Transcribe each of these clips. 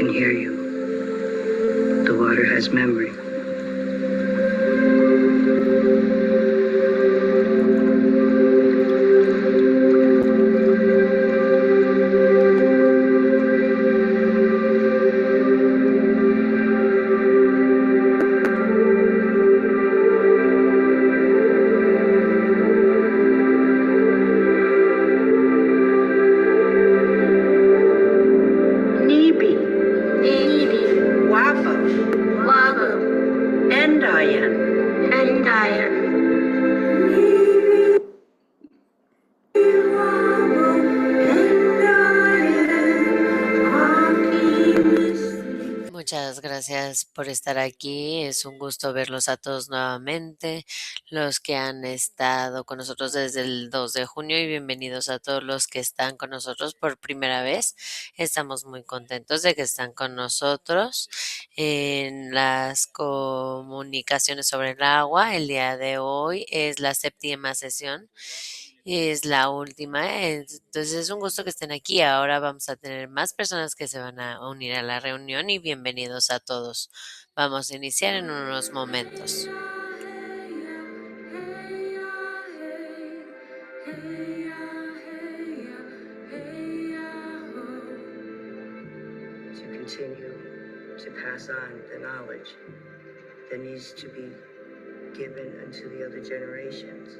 can hear you. The water has memory. Muchas gracias por estar aquí. Es un gusto verlos a todos nuevamente, los que han estado con nosotros desde el 2 de junio y bienvenidos a todos los que están con nosotros por primera vez. Estamos muy contentos de que están con nosotros en las comunicaciones sobre el agua. El día de hoy es la séptima sesión. Es la última, entonces es un gusto que estén aquí. Ahora vamos a tener más personas que se van a unir a la reunión y bienvenidos a todos. Vamos a iniciar en unos momentos. To continue to pass on the knowledge that needs to be given unto the other generations.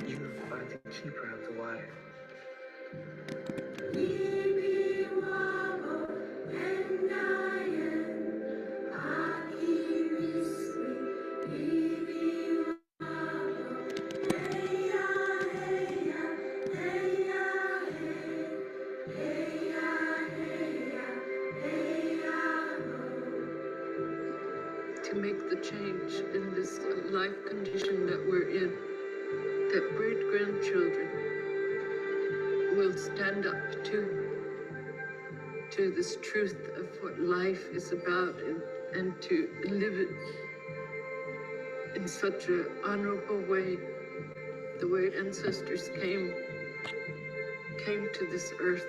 You are the keeper of the water. To make the change in this life condition that we're in, that great-grandchildren will stand up to this truth of what life is about and to live it in such an honorable way, the way ancestors came to this earth.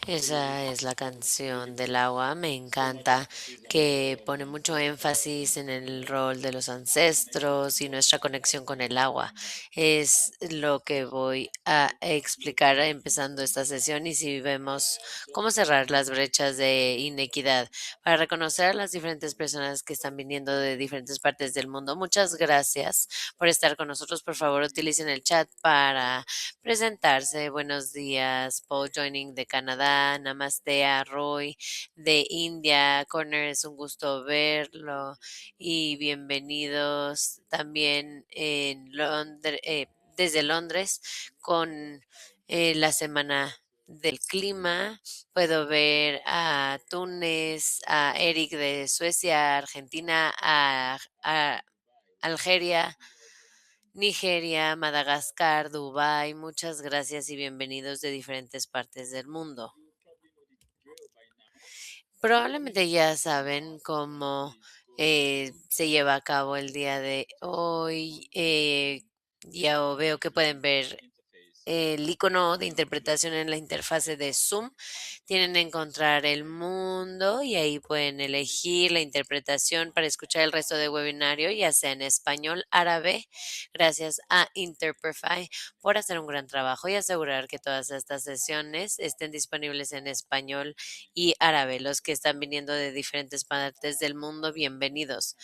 Esa es la canción del agua. Me encanta que pone mucho énfasis en el rol de los ancestros y nuestra conexión con el agua. Es lo que voy a explicar empezando esta sesión y si vemos cómo cerrar las brechas de inequidad para reconocer a las diferentes personas que están viniendo de diferentes partes del mundo. Muchas gracias por estar con nosotros. Por favor, utilicen el chat para presentarse. Buenos días, Paul Joining de Canadá, Namaste a Roy de India, Corner, es un gusto verlo y bienvenidos también en desde Londres con la semana del clima. Puedo ver a Túnez, a Eric de Suecia, Argentina, a Algeria, Nigeria, Madagascar, Dubái, muchas gracias y bienvenidos de diferentes partes del mundo. Probablemente ya saben cómo se lleva a cabo el día de hoy. Ya veo que pueden ver el icono de interpretación en la interfase de Zoom. Tienen que encontrar el mundo y ahí pueden elegir la interpretación para escuchar el resto del webinario, ya sea en español, árabe. Gracias a Interprefy por hacer un gran trabajo y asegurar que todas estas sesiones estén disponibles en español y árabe. Los que están viniendo de diferentes partes del mundo, bienvenidos.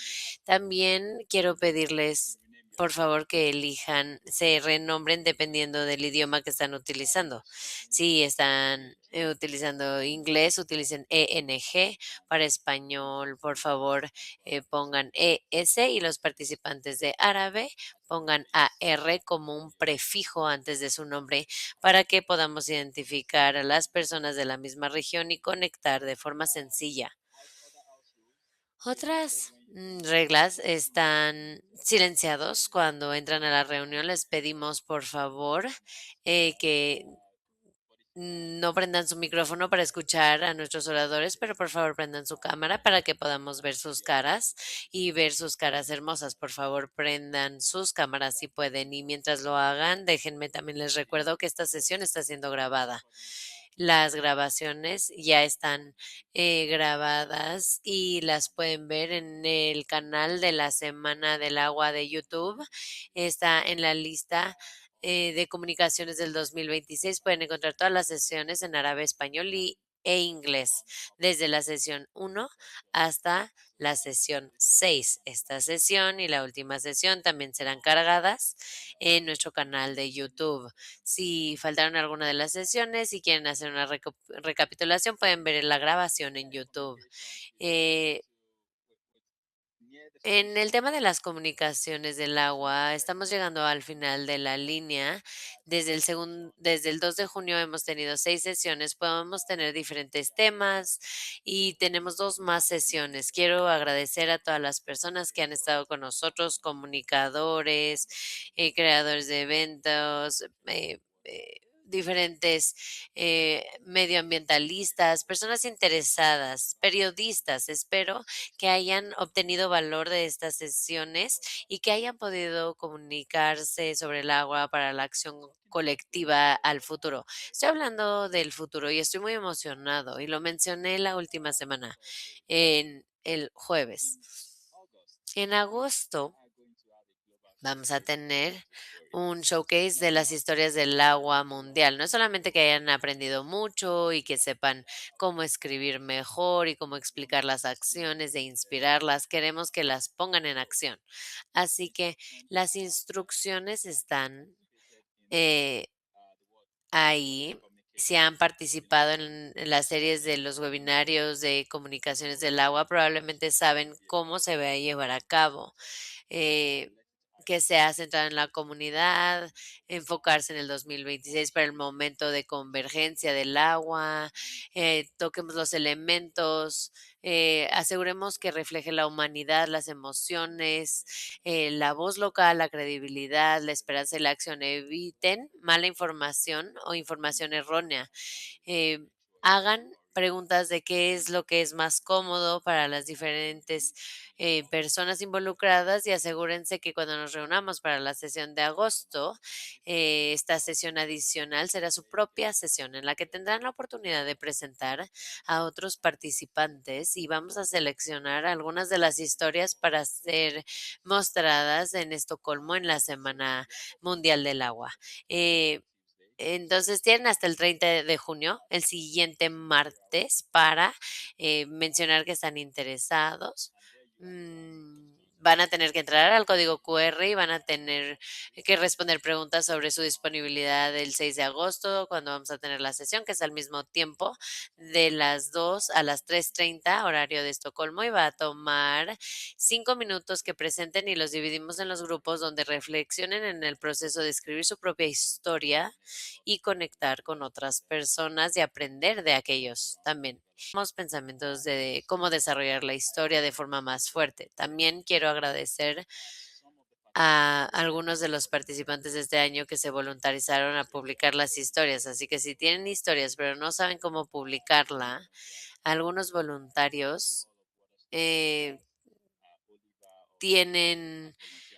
También quiero pedirles por favor que elijan, se renombren dependiendo del idioma que están utilizando. Si están utilizando inglés, utilicen ENG. Para español, por favor, pongan ES y los participantes de árabe pongan AR como un prefijo antes de su nombre para que podamos identificar a las personas de la misma región y conectar de forma sencilla. Otras reglas están silenciados cuando entran a la reunión. Les pedimos por favor que no prendan su micrófono para escuchar a nuestros oradores, pero por favor prendan su cámara para que podamos ver sus caras y ver sus caras hermosas. Por favor, prendan sus cámaras si pueden. Y mientras lo hagan, déjenme también les recuerdo que esta sesión está siendo grabada. Las grabaciones ya están grabadas y las pueden ver en el canal de la Semana del Agua de YouTube. Está en la lista de comunicaciones del 2026. Pueden encontrar todas las sesiones en árabe, español e inglés, desde la sesión 1 hasta la sesión 6. Esta sesión y la última sesión también serán cargadas en nuestro canal de YouTube. Si faltaron alguna de las sesiones y quieren hacer una recapitulación, pueden ver la grabación en YouTube. Eh, en el tema de las comunicaciones del agua, estamos llegando al final de la línea. Desde el 2 de junio hemos tenido 6 sesiones, podemos tener diferentes temas y tenemos 2 más sesiones. Quiero agradecer a todas las personas que han estado con nosotros, comunicadores, creadores de eventos, diferentes medioambientalistas, personas interesadas, periodistas. Espero que hayan obtenido valor de estas sesiones y que hayan podido comunicarse sobre el agua para la acción colectiva al futuro. Estoy hablando del futuro y estoy muy emocionado y lo mencioné la última semana, en el jueves. En agosto vamos a tener un showcase de las historias del agua mundial. No es solamente que hayan aprendido mucho y que sepan cómo escribir mejor y cómo explicar las acciones e inspirarlas, queremos que las pongan en acción. Así que las instrucciones están eh, ahí. Si han participado en las series de los webinarios de comunicaciones del agua, probablemente saben cómo se va a llevar a cabo, eh, que sea centrada en la comunidad, enfocarse en el 2026 para el momento de convergencia del agua, toquemos los elementos, aseguremos que refleje la humanidad, las emociones, la voz local, la credibilidad, la esperanza y la acción. Eviten mala información o información errónea. eh, Hagan preguntas de qué es lo que es más cómodo para las diferentes personas involucradas y asegúrense que cuando nos reunamos para la sesión de agosto, esta sesión adicional será su propia sesión en la que tendrán la oportunidad de presentar a otros participantes y vamos a seleccionar algunas de las historias para ser mostradas en Estocolmo en la Semana Mundial del Agua. Eh, entonces tienen hasta el 30 de junio, el siguiente martes, para mencionar que están interesados. Van a tener que entrar al código QR y van a tener que responder preguntas sobre su disponibilidad el 6 de agosto, cuando vamos a tener la sesión, que es al mismo tiempo de las 2 a las 3:30, horario de Estocolmo, y va a tomar 5 minutos que presenten y los dividimos en los grupos donde reflexionen en el proceso de escribir su propia historia y conectar con otras personas y aprender de aquellos también. Tenemos pensamientos de cómo desarrollar la historia de forma más fuerte. También quiero agradecer a algunos de los participantes de este año que se voluntarizaron a publicar las historias. Así que si tienen historias pero no saben cómo publicarla, algunos voluntarios eh, tienen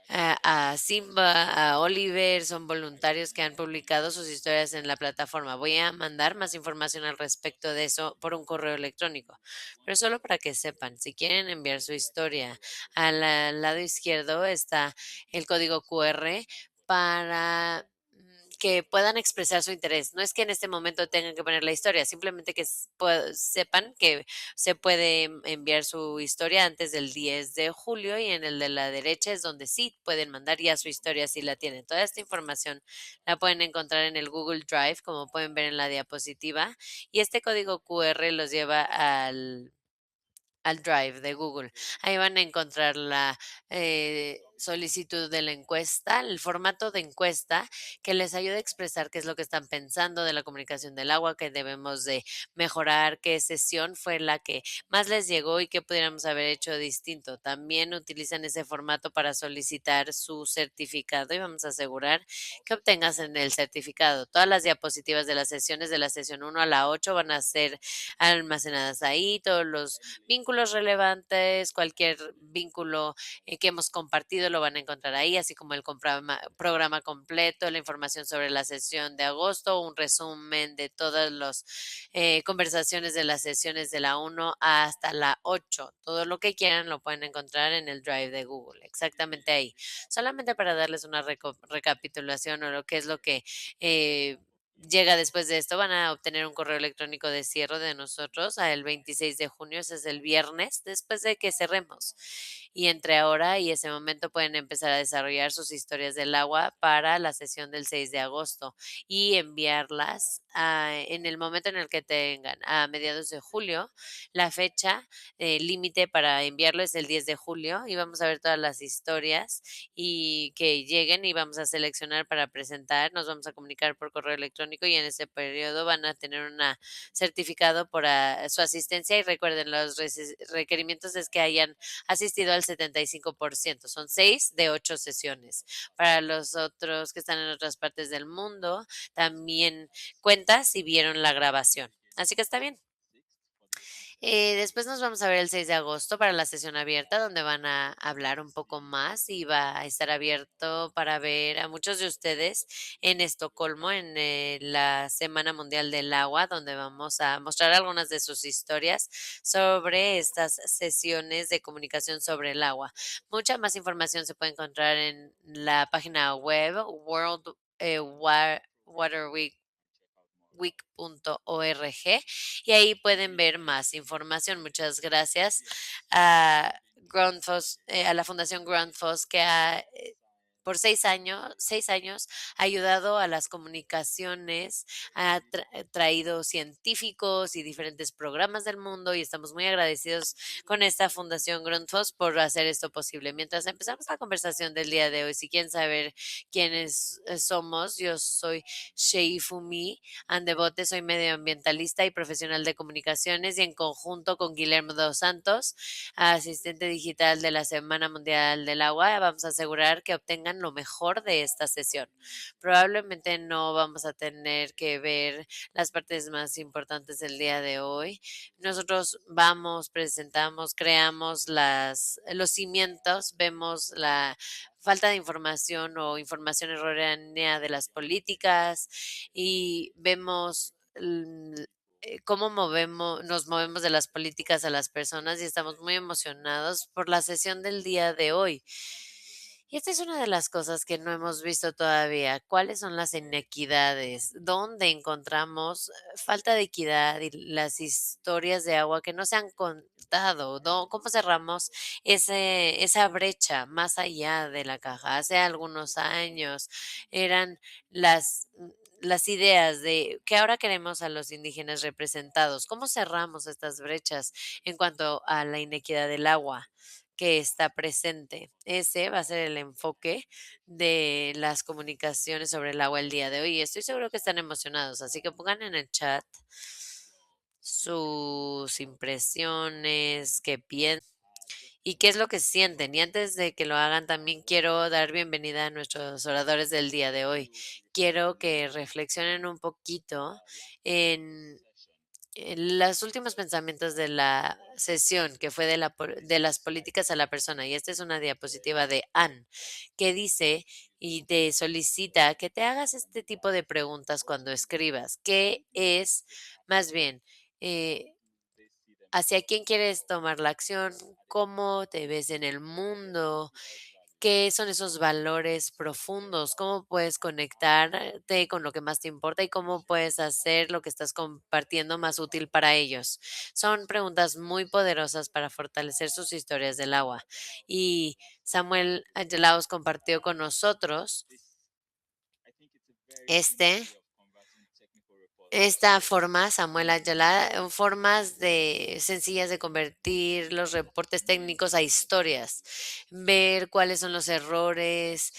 a Simba, a Oliver, son voluntarios que han publicado sus historias en la plataforma. Voy a mandar más información al respecto de eso por un correo electrónico, pero solo para que sepan, si quieren enviar su historia, al lado izquierdo está el código QR para que puedan expresar su interés. No es que en este momento tengan que poner la historia, simplemente que sepan que se puede enviar su historia antes del 10 de julio y en el de la derecha es donde sí pueden mandar ya su historia si la tienen. Toda esta información la pueden encontrar en el Google Drive, como pueden ver en la diapositiva, y este código QR los lleva al Drive de Google. Ahí van a encontrar solicitud de la encuesta, el formato de encuesta que les ayude a expresar qué es lo que están pensando de la comunicación del agua, que debemos de mejorar, qué sesión fue la que más les llegó y qué pudiéramos haber hecho distinto. También utilizan ese formato para solicitar su certificado y vamos a asegurar que obtengas en el certificado. Todas las diapositivas de las sesiones de la sesión 1 a la 8 van a ser almacenadas ahí, todos los vínculos relevantes, cualquier vínculo que hemos compartido lo van a encontrar ahí, así como el programa completo, la información sobre la sesión de agosto, un resumen de todas las conversaciones de las sesiones de la 1 hasta la 8. Todo lo que quieran lo pueden encontrar en el Drive de Google, exactamente ahí. Solamente para darles una recapitulación o lo que es lo que llega después de esto, van a obtener un correo electrónico de cierre de nosotros el 26 de junio, ese es el viernes, después de que cerremos. Y entre ahora y ese momento pueden empezar a desarrollar sus historias del agua para la sesión del 6 de agosto y enviarlas en el momento en el que tengan, a mediados de julio. La fecha límite para enviarlo es el 10 de julio y vamos a ver todas las historias y que lleguen y vamos a seleccionar para presentar. Nos vamos a comunicar por correo electrónico y en ese periodo van a tener un certificado por su asistencia y recuerden, los requerimientos es que hayan asistido al 75%. Son 6 de 8 sesiones. Para los otros que están en otras partes del mundo, también cuenta si vieron la grabación. Así que está bien. Después nos vamos a ver el 6 de agosto para la sesión abierta, donde van a hablar un poco más y va a estar abierto para ver a muchos de ustedes en Estocolmo, en la Semana Mundial del Agua, donde vamos a mostrar algunas de sus historias sobre estas sesiones de comunicación sobre el agua. Mucha más información se puede encontrar en la página web World Water week.org y ahí pueden ver más información. Muchas gracias a Grundfos, a la Fundación Grundfos que ha por 6 años ha ayudado a las comunicaciones, ha traído científicos y diferentes programas del mundo y estamos muy agradecidos con esta Fundación Grundfos por hacer esto posible. Mientras empezamos la conversación del día de hoy, si quieren saber quiénes somos, yo soy Sheifumi Andebote, soy medioambientalista y profesional de comunicaciones y en conjunto con Guillermo dos Santos, asistente digital de la Semana Mundial del Agua, vamos a asegurar que obtengan lo mejor de esta sesión. Probablemente no vamos a tener que ver las partes más importantes del día de hoy. Nosotros vamos, presentamos, creamos los cimientos, vemos la falta de información o información errónea de las políticas y vemos cómo nos movemos de las políticas a las personas y estamos muy emocionados por la sesión del día de hoy. Y esta es una de las cosas que no hemos visto todavía. ¿Cuáles son las inequidades? ¿Dónde encontramos falta de equidad y las historias de agua que no se han contado? ¿Cómo cerramos esa brecha más allá de la caja? Hace algunos años eran las las ideas de que ahora queremos a los indígenas representados. ¿Cómo cerramos estas brechas en cuanto a la inequidad del agua que está presente? Ese va a ser el enfoque de las comunicaciones sobre el agua el día de hoy. Estoy seguro que están emocionados, así que pongan en el chat sus impresiones, qué piensan y qué es lo que sienten. Y antes de que lo hagan, también quiero dar bienvenida a nuestros oradores del día de hoy. Quiero que reflexionen un poquito en los últimos pensamientos de la sesión, que fue de las políticas a la persona. Y esta es una diapositiva de Anne, que dice y te solicita que te hagas este tipo de preguntas cuando escribas. ¿Qué es, más bien, eh, hacia quién quieres tomar la acción? ¿Cómo te ves en el mundo? ¿Qué son esos valores profundos? ¿Cómo puedes conectarte con lo que más te importa y cómo puedes hacer lo que estás compartiendo más útil para ellos? Son preguntas muy poderosas para fortalecer sus historias del agua. Y Samuel Angelaos compartió con nosotros este esta forma, Samuel Ayala, formas sencillas de convertir los reportes técnicos a historias, ver cuáles son los errores,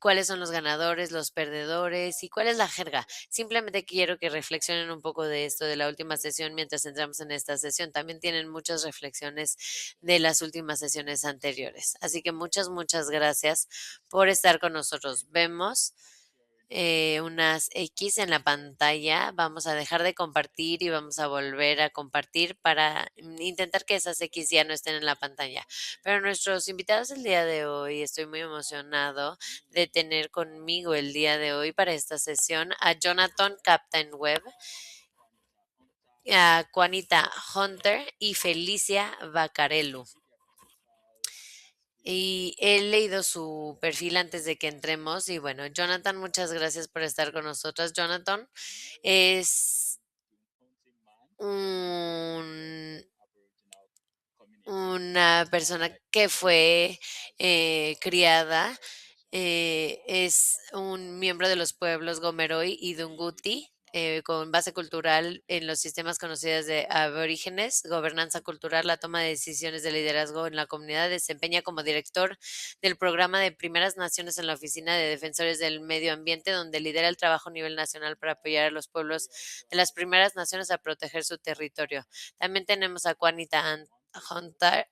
cuáles son los ganadores, los perdedores y cuál es la jerga. Simplemente quiero que reflexionen un poco de esto de la última sesión mientras entramos en esta sesión. También tienen muchas reflexiones de las últimas sesiones anteriores. Así que muchas gracias por estar con nosotros. Vemos unas X en la pantalla. Vamos a dejar de compartir y vamos a volver a compartir para intentar que esas X ya no estén en la pantalla. Pero nuestros invitados el día de hoy, estoy muy emocionado de tener conmigo el día de hoy para esta sesión a Jonathan Captain Webb, a Juanita Hunter y Felicia Bacarello. Y he leído su perfil antes de que entremos y bueno, Jonathan, muchas gracias por estar con nosotros. Jonathan es una persona que fue criada, es un miembro de los pueblos Gomeroi y Dunguti, con base cultural en los sistemas conocidos de aborígenes, gobernanza cultural, la toma de decisiones de liderazgo en la comunidad. Desempeña como director del programa de Primeras Naciones en la Oficina de Defensores del Medio Ambiente, donde lidera el trabajo a nivel nacional para apoyar a los pueblos de las Primeras Naciones a proteger su territorio. También tenemos a Juanita Hunter.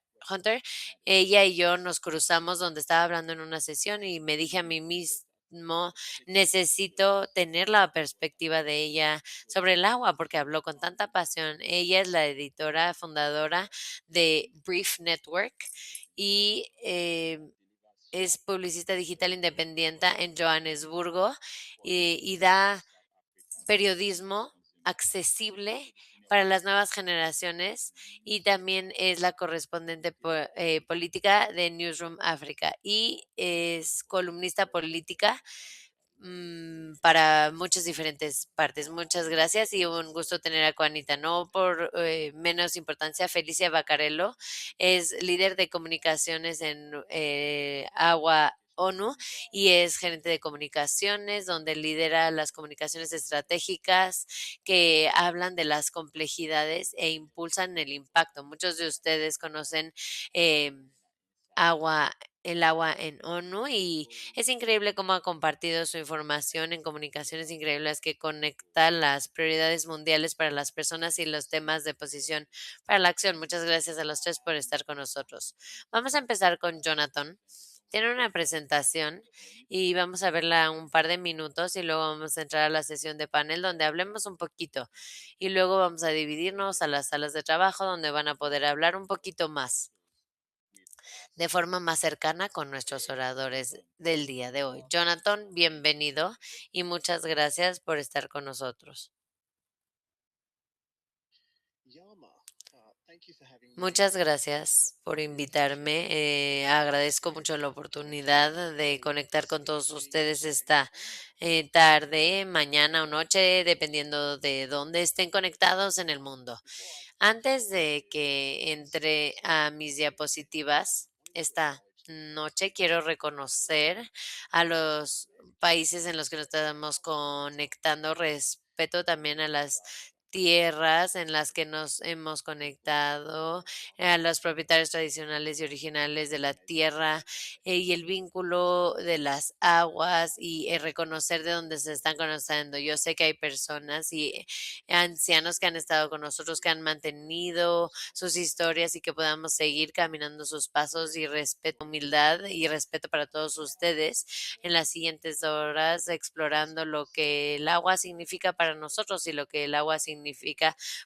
Ella y yo nos cruzamos donde estaba hablando en una sesión y me dije a mí mismo, necesito tener la perspectiva de ella sobre el agua porque habló con tanta pasión. Ella es la editora fundadora de Brief Network y es publicista digital independiente en Johannesburgo y da periodismo accesible para las nuevas generaciones y también es la correspondiente política de Newsroom África y es columnista política para muchas diferentes partes. Muchas gracias y un gusto tener a Juanita. No por menos importancia, Felicia Bacarello es líder de comunicaciones en Agua ONU y es gerente de comunicaciones, donde lidera las comunicaciones estratégicas que hablan de las complejidades e impulsan el impacto. Muchos de ustedes conocen eh, agua, el agua en ONU y es increíble cómo ha compartido su información en comunicaciones increíbles que conecta las prioridades mundiales para las personas y los temas de posición para la acción. Muchas gracias a los tres por estar con nosotros. Vamos a empezar con Jonathan. Tiene una presentación y vamos a verla un par de minutos y luego vamos a entrar a la sesión de panel donde hablemos un poquito y luego vamos a dividirnos a las salas de trabajo donde van a poder hablar un poquito más de forma más cercana con nuestros oradores del día de hoy. Jonathan, bienvenido y muchas gracias por estar con nosotros. Muchas gracias por invitarme. Agradezco mucho la oportunidad de conectar con todos ustedes esta tarde, mañana o noche, dependiendo de dónde estén conectados en el mundo. Antes de que entre a mis diapositivas esta noche, quiero reconocer a los países en los que nos estamos conectando. Respeto también a las tierras en las que nos hemos conectado, a los propietarios tradicionales y originales de la tierra y el vínculo de las aguas y reconocer de dónde se están conociendo. Yo sé que hay personas y ancianos que han estado con nosotros, que han mantenido sus historias y que podamos seguir caminando sus pasos y respeto, humildad y respeto para todos ustedes en las siguientes horas, explorando lo que el agua significa para nosotros y lo que el agua significa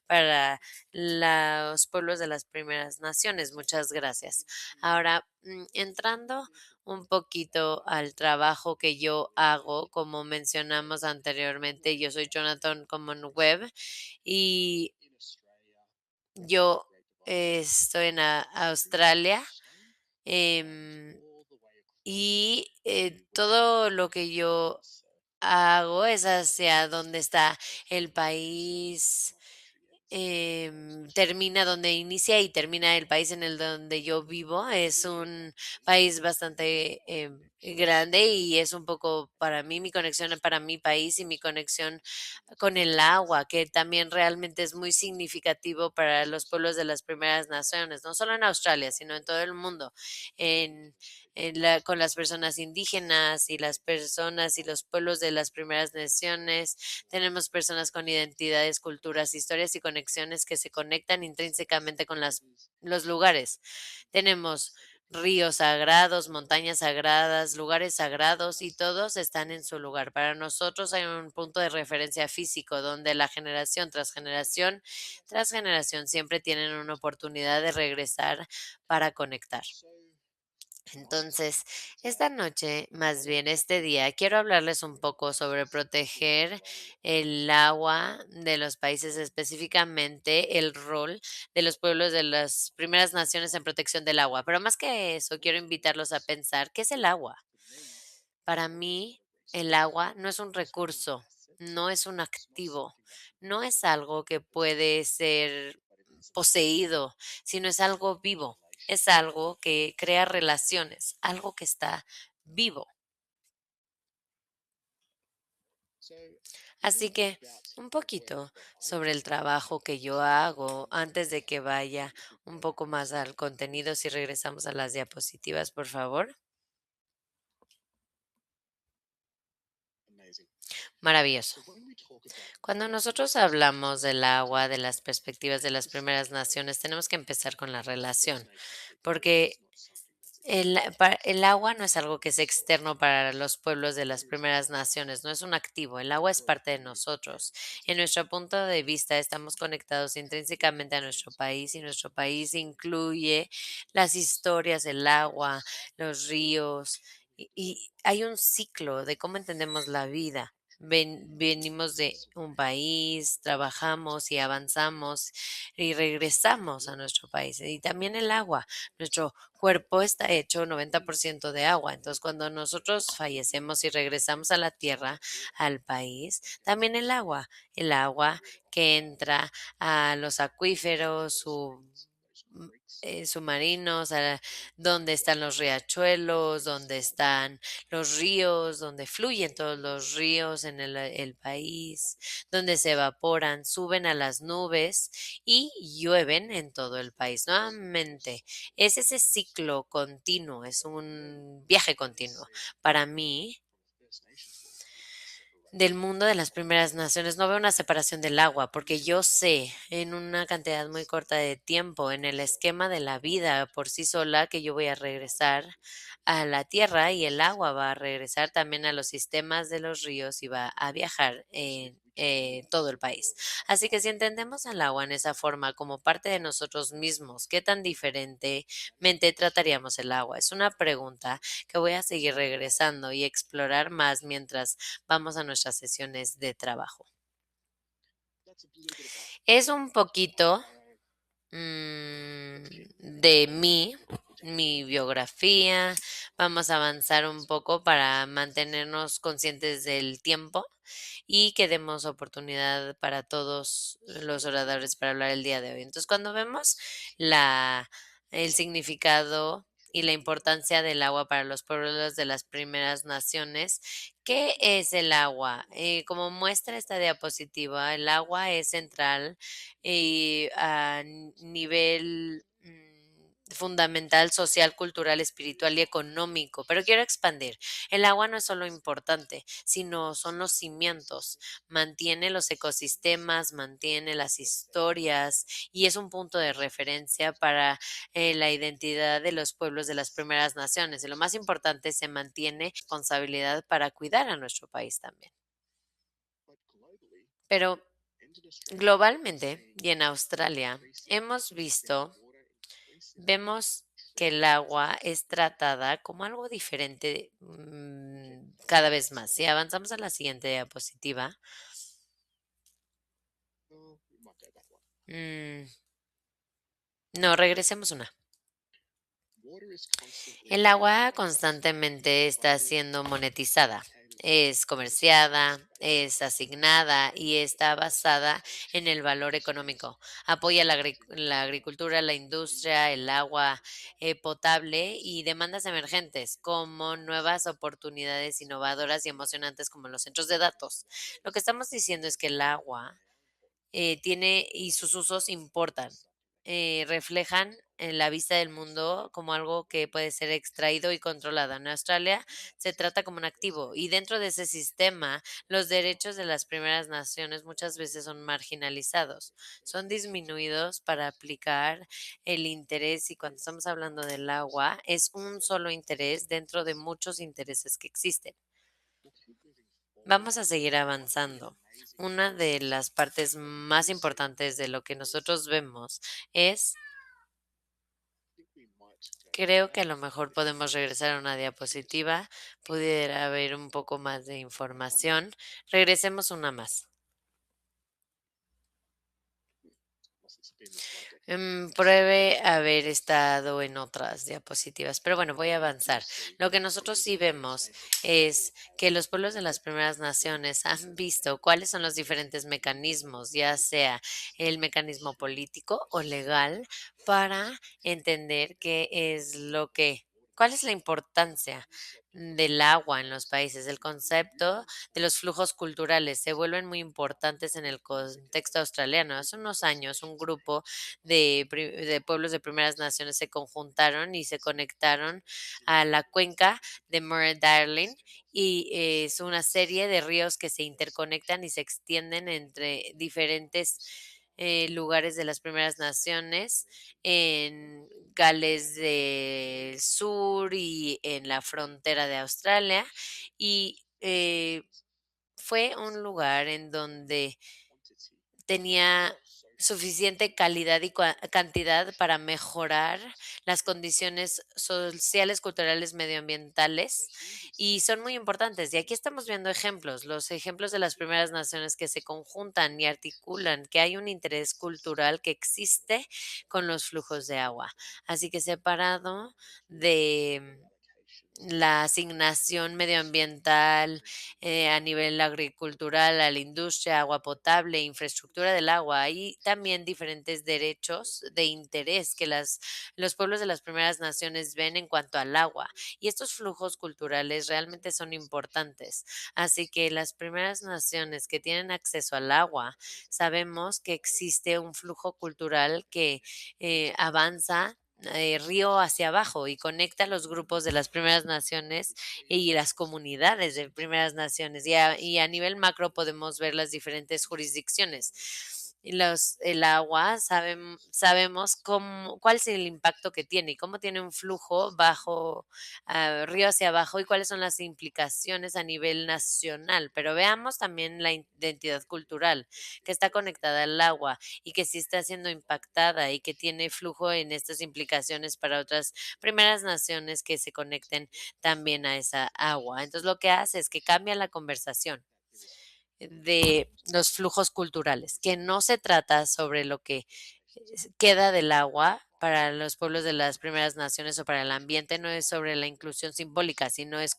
para los pueblos de las primeras naciones. Muchas gracias. Ahora, entrando un poquito al trabajo que yo hago, como mencionamos anteriormente, yo soy Jonathan Common Webb y yo estoy en Australia. em, y todo lo que yo hago es hacia donde está el país termina donde inicia y termina el país en el donde yo vivo. Es un país bastante grande y es un poco para mí mi conexión para mi país y mi conexión con el agua, que también realmente es muy significativo para los pueblos de las primeras naciones, no solo en Australia, sino en todo el mundo, en, con las personas indígenas y las personas y los pueblos de las primeras naciones. Tenemos personas con identidades, culturas, historias y conexiones que se conectan intrínsecamente con los lugares. Tenemos ríos sagrados, montañas sagradas, lugares sagrados y todos están en su lugar. Para nosotros hay un punto de referencia físico donde la generación tras generación siempre tienen una oportunidad de regresar para conectar. Entonces, esta noche, más bien este día, quiero hablarles un poco sobre proteger el agua de los países, específicamente el rol de los pueblos de las primeras naciones en protección del agua. Pero más que eso, quiero invitarlos a pensar, ¿qué es el agua? Para mí, el agua no es un recurso, no es un activo, no es algo que puede ser poseído, sino es algo vivo, es algo que crea relaciones, algo que está vivo. Así que un poquito sobre el trabajo que yo hago antes de que vaya un poco más al contenido, si regresamos a las diapositivas, por favor. Maravilloso. Cuando nosotros hablamos del agua, de las perspectivas de las primeras naciones, tenemos que empezar con la relación, porque el agua no es algo que es externo para los pueblos de las primeras naciones, no es un activo, el agua es parte de nosotros. En nuestro punto de vista, estamos conectados intrínsecamente a nuestro país y nuestro país incluye las historias del agua, los ríos, y hay un ciclo de cómo entendemos la vida. Venimos de un país, trabajamos y avanzamos y regresamos a nuestro país. Y también el agua. Nuestro cuerpo está hecho 90% de agua. Entonces, cuando nosotros fallecemos y regresamos a la tierra, al país, también el agua que entra a los acuíferos, submarinos, donde están los riachuelos, donde están los ríos, donde fluyen todos los ríos en el país, donde se evaporan, suben a las nubes y llueven en todo el país. Nuevamente, es ese ciclo continuo, es un viaje continuo. Para mí, del mundo de las primeras naciones, no veo una separación del agua, porque yo sé en una cantidad muy corta de tiempo, en el esquema de la vida por sí sola, que yo voy a regresar a la tierra y el agua va a regresar también a los sistemas de los ríos y va a viajar en todo el país. Así que si entendemos al agua en esa forma como parte de nosotros mismos, ¿qué tan diferentemente trataríamos el agua? Es una pregunta que voy a seguir regresando y explorar más mientras vamos a nuestras sesiones de trabajo. Es un poquito de mí, mi biografía. Vamos a avanzar un poco para mantenernos conscientes del tiempo y que demos oportunidad para todos los oradores para hablar el día de hoy. Entonces, cuando vemos el significado y la importancia del agua para los pueblos de las primeras naciones, ¿qué es el agua? Como muestra esta diapositiva, el agua es central y a nivel fundamental, social, cultural, espiritual y económico. Pero quiero expandir. El agua no es solo importante, sino son los cimientos. Mantiene los ecosistemas, mantiene las historias y es un punto de referencia para la identidad de los pueblos de las primeras naciones. Y lo más importante, se mantiene responsabilidad para cuidar a nuestro país también. Pero globalmente y en Australia vemos que el agua es tratada como algo diferente cada vez más. Si avanzamos a la siguiente diapositiva. mm, no, regresemos una. El agua constantemente está siendo monetizada. es comerciada, es asignada y está basada en el valor económico. Apoya la agricultura, la industria, el agua potable y demandas emergentes como nuevas oportunidades innovadoras y emocionantes como los centros de datos. Lo que estamos diciendo es que el agua tiene y sus usos importan, reflejan en la vista del mundo como algo que puede ser extraído y controlado. En Australia se trata como un activo y dentro de ese sistema los derechos de las primeras naciones muchas veces son marginalizados, son disminuidos para aplicar el interés y cuando estamos hablando del agua es un solo interés dentro de muchos intereses que existen. Vamos a seguir avanzando. Una de las partes más importantes de lo que nosotros vemos es, creo que a lo mejor podemos regresar a una diapositiva, pudiera haber un poco más de información. Regresemos una más. Pruebe haber estado en otras diapositivas, pero bueno, voy a avanzar. Lo que nosotros sí vemos es que los pueblos de las primeras naciones han visto cuáles son los diferentes mecanismos, ya sea el mecanismo político o legal, para entender qué es lo que, cuál es la importancia del agua en los países. El concepto de los flujos culturales se vuelven muy importantes en el contexto australiano. Hace unos años, un grupo de pueblos de primeras naciones se conjuntaron y se conectaron a la cuenca de Murray-Darling y es una serie de ríos que se interconectan y se extienden entre diferentes lugares de las primeras naciones en Gales del Sur y en la frontera de Australia y fue un lugar en donde tenía suficiente calidad y cantidad para mejorar las condiciones sociales, culturales, medioambientales y son muy importantes. Y aquí estamos viendo ejemplos, los ejemplos de las primeras naciones que se conjuntan y articulan, que hay un interés cultural que existe con los flujos de agua. Así que separado de la asignación medioambiental a nivel agricultural, a la industria, agua potable, infraestructura del agua. Hay también diferentes derechos de interés que los pueblos de las primeras naciones ven en cuanto al agua. Y estos flujos culturales realmente son importantes. Así que las primeras naciones que tienen acceso al agua, sabemos que existe un flujo cultural que avanza río hacia abajo y conecta los grupos de las primeras naciones y las comunidades de primeras naciones. Y a nivel macro podemos ver las diferentes jurisdicciones. Y el agua, sabemos cuál es el impacto que tiene y cómo tiene un flujo bajo, río hacia abajo y cuáles son las implicaciones a nivel nacional. Pero veamos también la identidad cultural que está conectada al agua y que sí está siendo impactada y que tiene flujo en estas implicaciones para otras primeras naciones que se conecten también a esa agua. Entonces lo que hace es que cambia la conversación de los flujos culturales, que no se trata sobre lo que queda del agua para los pueblos de las primeras naciones o para el ambiente, no es sobre la inclusión simbólica, sino es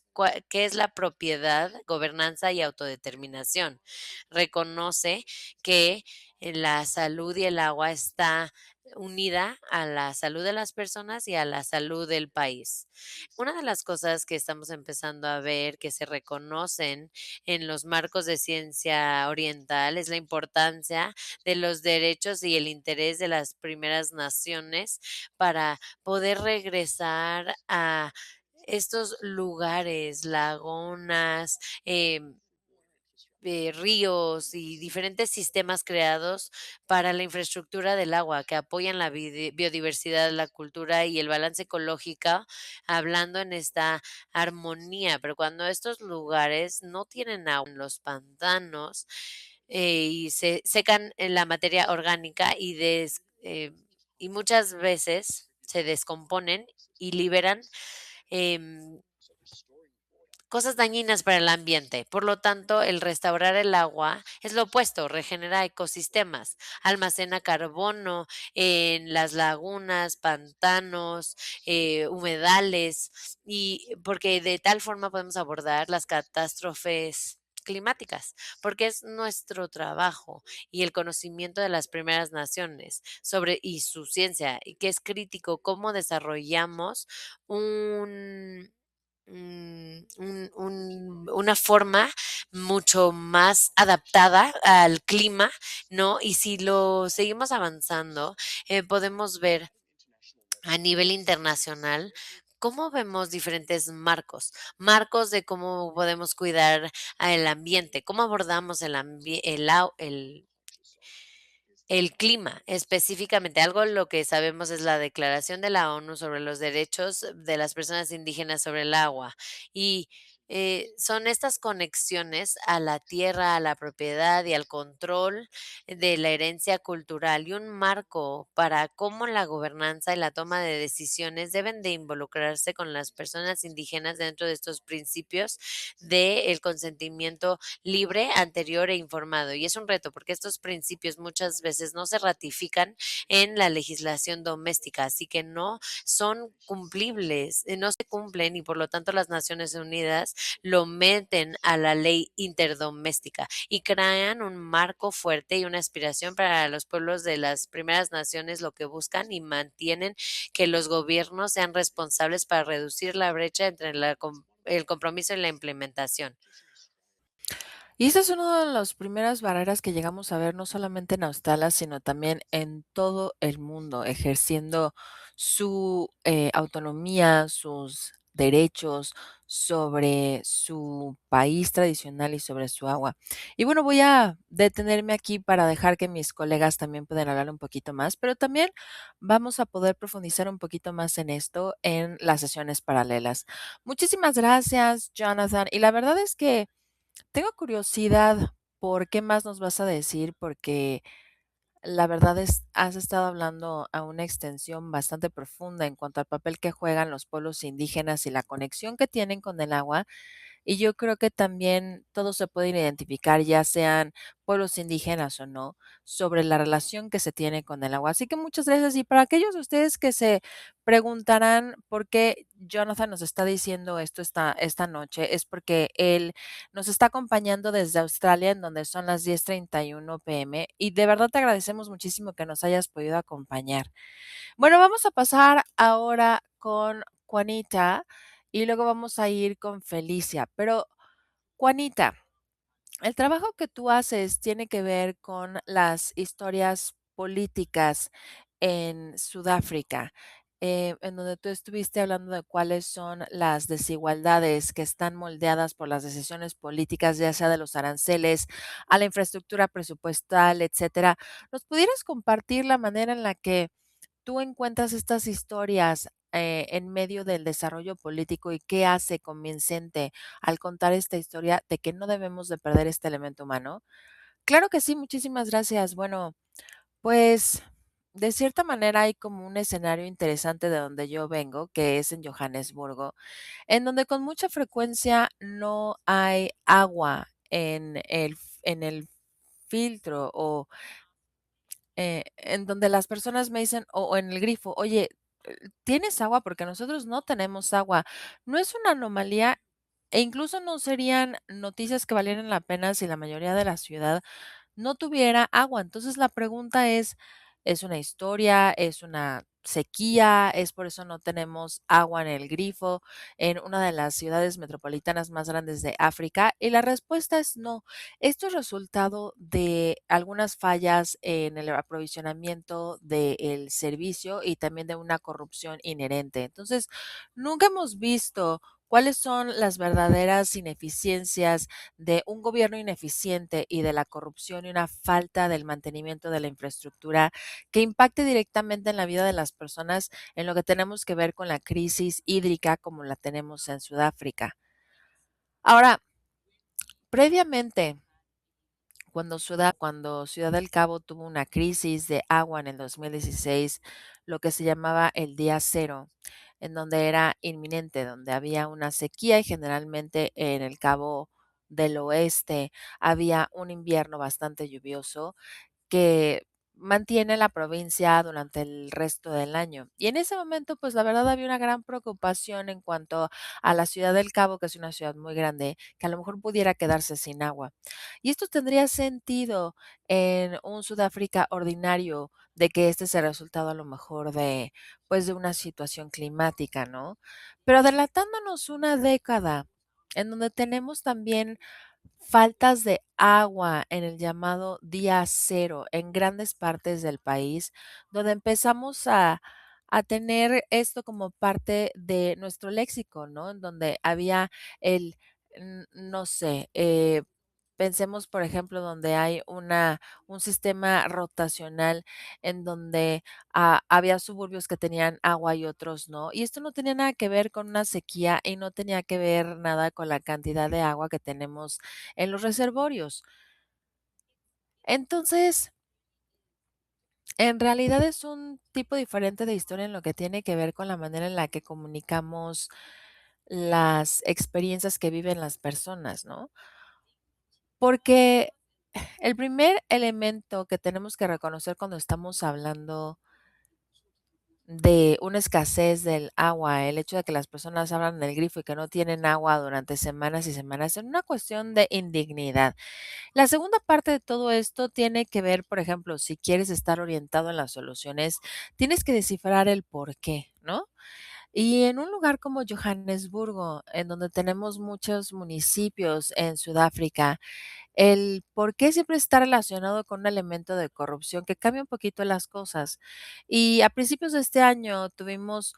qué es la propiedad, gobernanza y autodeterminación. Reconoce que la salud y el agua está unida a la salud de las personas y a la salud del país. Una de las cosas que estamos empezando a ver que se reconocen en los marcos de ciencia oriental es la importancia de los derechos y el interés de las primeras naciones para poder regresar a estos lugares, lagunas, ríos y diferentes sistemas creados para la infraestructura del agua que apoyan la biodiversidad, la cultura y el balance ecológico, hablando en esta armonía. Pero cuando estos lugares no tienen agua en los pantanos y se secan en la materia orgánica y muchas veces se descomponen y liberan em, cosas dañinas para el ambiente. Por lo tanto, el restaurar el agua es lo opuesto, regenera ecosistemas, almacena carbono en las lagunas, pantanos, humedales, y porque de tal forma podemos abordar las catástrofes climáticas, porque es nuestro trabajo y el conocimiento de las primeras naciones sobre y su ciencia, y que es crítico cómo desarrollamos un una forma mucho más adaptada al clima, ¿no? Y si lo seguimos avanzando, podemos ver a nivel internacional cómo vemos diferentes marcos de cómo podemos cuidar al ambiente, cómo abordamos el clima, específicamente, algo lo que sabemos es la Declaración de la ONU sobre los derechos de las personas indígenas sobre el agua. Y son estas conexiones a la tierra, a la propiedad y al control de la herencia cultural y un marco para cómo la gobernanza y la toma de decisiones deben de involucrarse con las personas indígenas dentro de estos principios del consentimiento libre, anterior e informado. Y es un reto porque estos principios muchas veces no se ratifican en la legislación doméstica, así que no son cumplibles, no se cumplen y por lo tanto las Naciones Unidas lo meten a la ley interdoméstica y crean un marco fuerte y una aspiración para los pueblos de las primeras naciones, lo que buscan y mantienen que los gobiernos sean responsables para reducir la brecha entre el compromiso y la implementación. Y esa es una de las primeras barreras que llegamos a ver, no solamente en Australia, sino también en todo el mundo, ejerciendo su autonomía, sus derechos sobre su país tradicional y sobre su agua. Y bueno, voy a detenerme aquí para dejar que mis colegas también puedan hablar un poquito más, pero también vamos a poder profundizar un poquito más en esto en las sesiones paralelas. Muchísimas gracias, Jonathan. Y la verdad es que tengo curiosidad por qué más nos vas a decir, porque la verdad es, has estado hablando a una extensión bastante profunda en cuanto al papel que juegan los pueblos indígenas y la conexión que tienen con el agua, y yo creo que también todos se pueden identificar, ya sean pueblos indígenas o no, sobre la relación que se tiene con el agua. Así que muchas gracias. Y para aquellos de ustedes que se preguntarán por qué Jonathan nos está diciendo esto esta noche, es porque él nos está acompañando desde Australia, en donde son las 10:31 p.m. Y de verdad te agradecemos muchísimo que nos hayas podido acompañar. Bueno, vamos a pasar ahora con Juanita y luego vamos a ir con Felicia. Pero, Juanita, el trabajo que tú haces tiene que ver con las historias políticas en Sudáfrica, en donde tú estuviste hablando de cuáles son las desigualdades que están moldeadas por las decisiones políticas, ya sea de los aranceles a la infraestructura presupuestal, etcétera. ¿Nos pudieras compartir la manera en la que tú encuentras estas historias en medio del desarrollo político y qué hace convincente al contar esta historia de que no debemos de perder este elemento humano? Claro que sí, muchísimas gracias. Bueno, pues de cierta manera hay como un escenario interesante de donde yo vengo, que es en Johannesburgo, en donde con mucha frecuencia no hay agua en el filtro o en donde las personas me dicen, o en el grifo, oye, ¿tienes agua? Porque nosotros no tenemos agua. No es una anomalía e incluso no serían noticias que valieran la pena si la mayoría de la ciudad no tuviera agua. Entonces la pregunta ¿es una historia? ¿Es una sequía? ¿Es por eso no tenemos agua en el grifo en una de las ciudades metropolitanas más grandes de África? Y la respuesta es no. Esto es resultado de algunas fallas en el aprovisionamiento del servicio y también de una corrupción inherente. Entonces, nunca hemos visto cuáles son las verdaderas ineficiencias de un gobierno ineficiente y de la corrupción y una falta del mantenimiento de la infraestructura que impacte directamente en la vida de las personas en lo que tenemos que ver con la crisis hídrica como la tenemos en Sudáfrica. Ahora, previamente, cuando Ciudad del Cabo tuvo una crisis de agua en el 2016, lo que se llamaba el día cero, en donde era inminente, donde había una sequía y generalmente en el Cabo del Oeste había un invierno bastante lluvioso que mantiene la provincia durante el resto del año. Y en ese momento, pues la verdad había una gran preocupación en cuanto a la ciudad del Cabo, que es una ciudad muy grande, que a lo mejor pudiera quedarse sin agua. Y esto tendría sentido en un Sudáfrica ordinario de que este es el resultado a lo mejor de, pues, de una situación climática, ¿no? Pero adelantándonos una década, en donde tenemos también faltas de agua en el llamado día cero en grandes partes del país, donde empezamos a tener esto como parte de nuestro léxico, ¿no? En donde había el, no sé, pensemos, por ejemplo, donde hay un sistema rotacional en donde había suburbios que tenían agua y otros no. Y esto no tenía nada que ver con una sequía y no tenía que ver nada con la cantidad de agua que tenemos en los reservorios. Entonces, en realidad es un tipo diferente de historia en lo que tiene que ver con la manera en la que comunicamos las experiencias que viven las personas, ¿no? Porque el primer elemento que tenemos que reconocer cuando estamos hablando de una escasez del agua, el hecho de que las personas abran el grifo y que no tienen agua durante semanas y semanas, es una cuestión de indignidad. La segunda parte de todo esto tiene que ver, por ejemplo, si quieres estar orientado en las soluciones, tienes que descifrar el por qué, ¿no? Y en un lugar como Johannesburgo, en donde tenemos muchos municipios en Sudáfrica, el por qué siempre está relacionado con un elemento de corrupción que cambia un poquito las cosas. Y a principios de este año tuvimos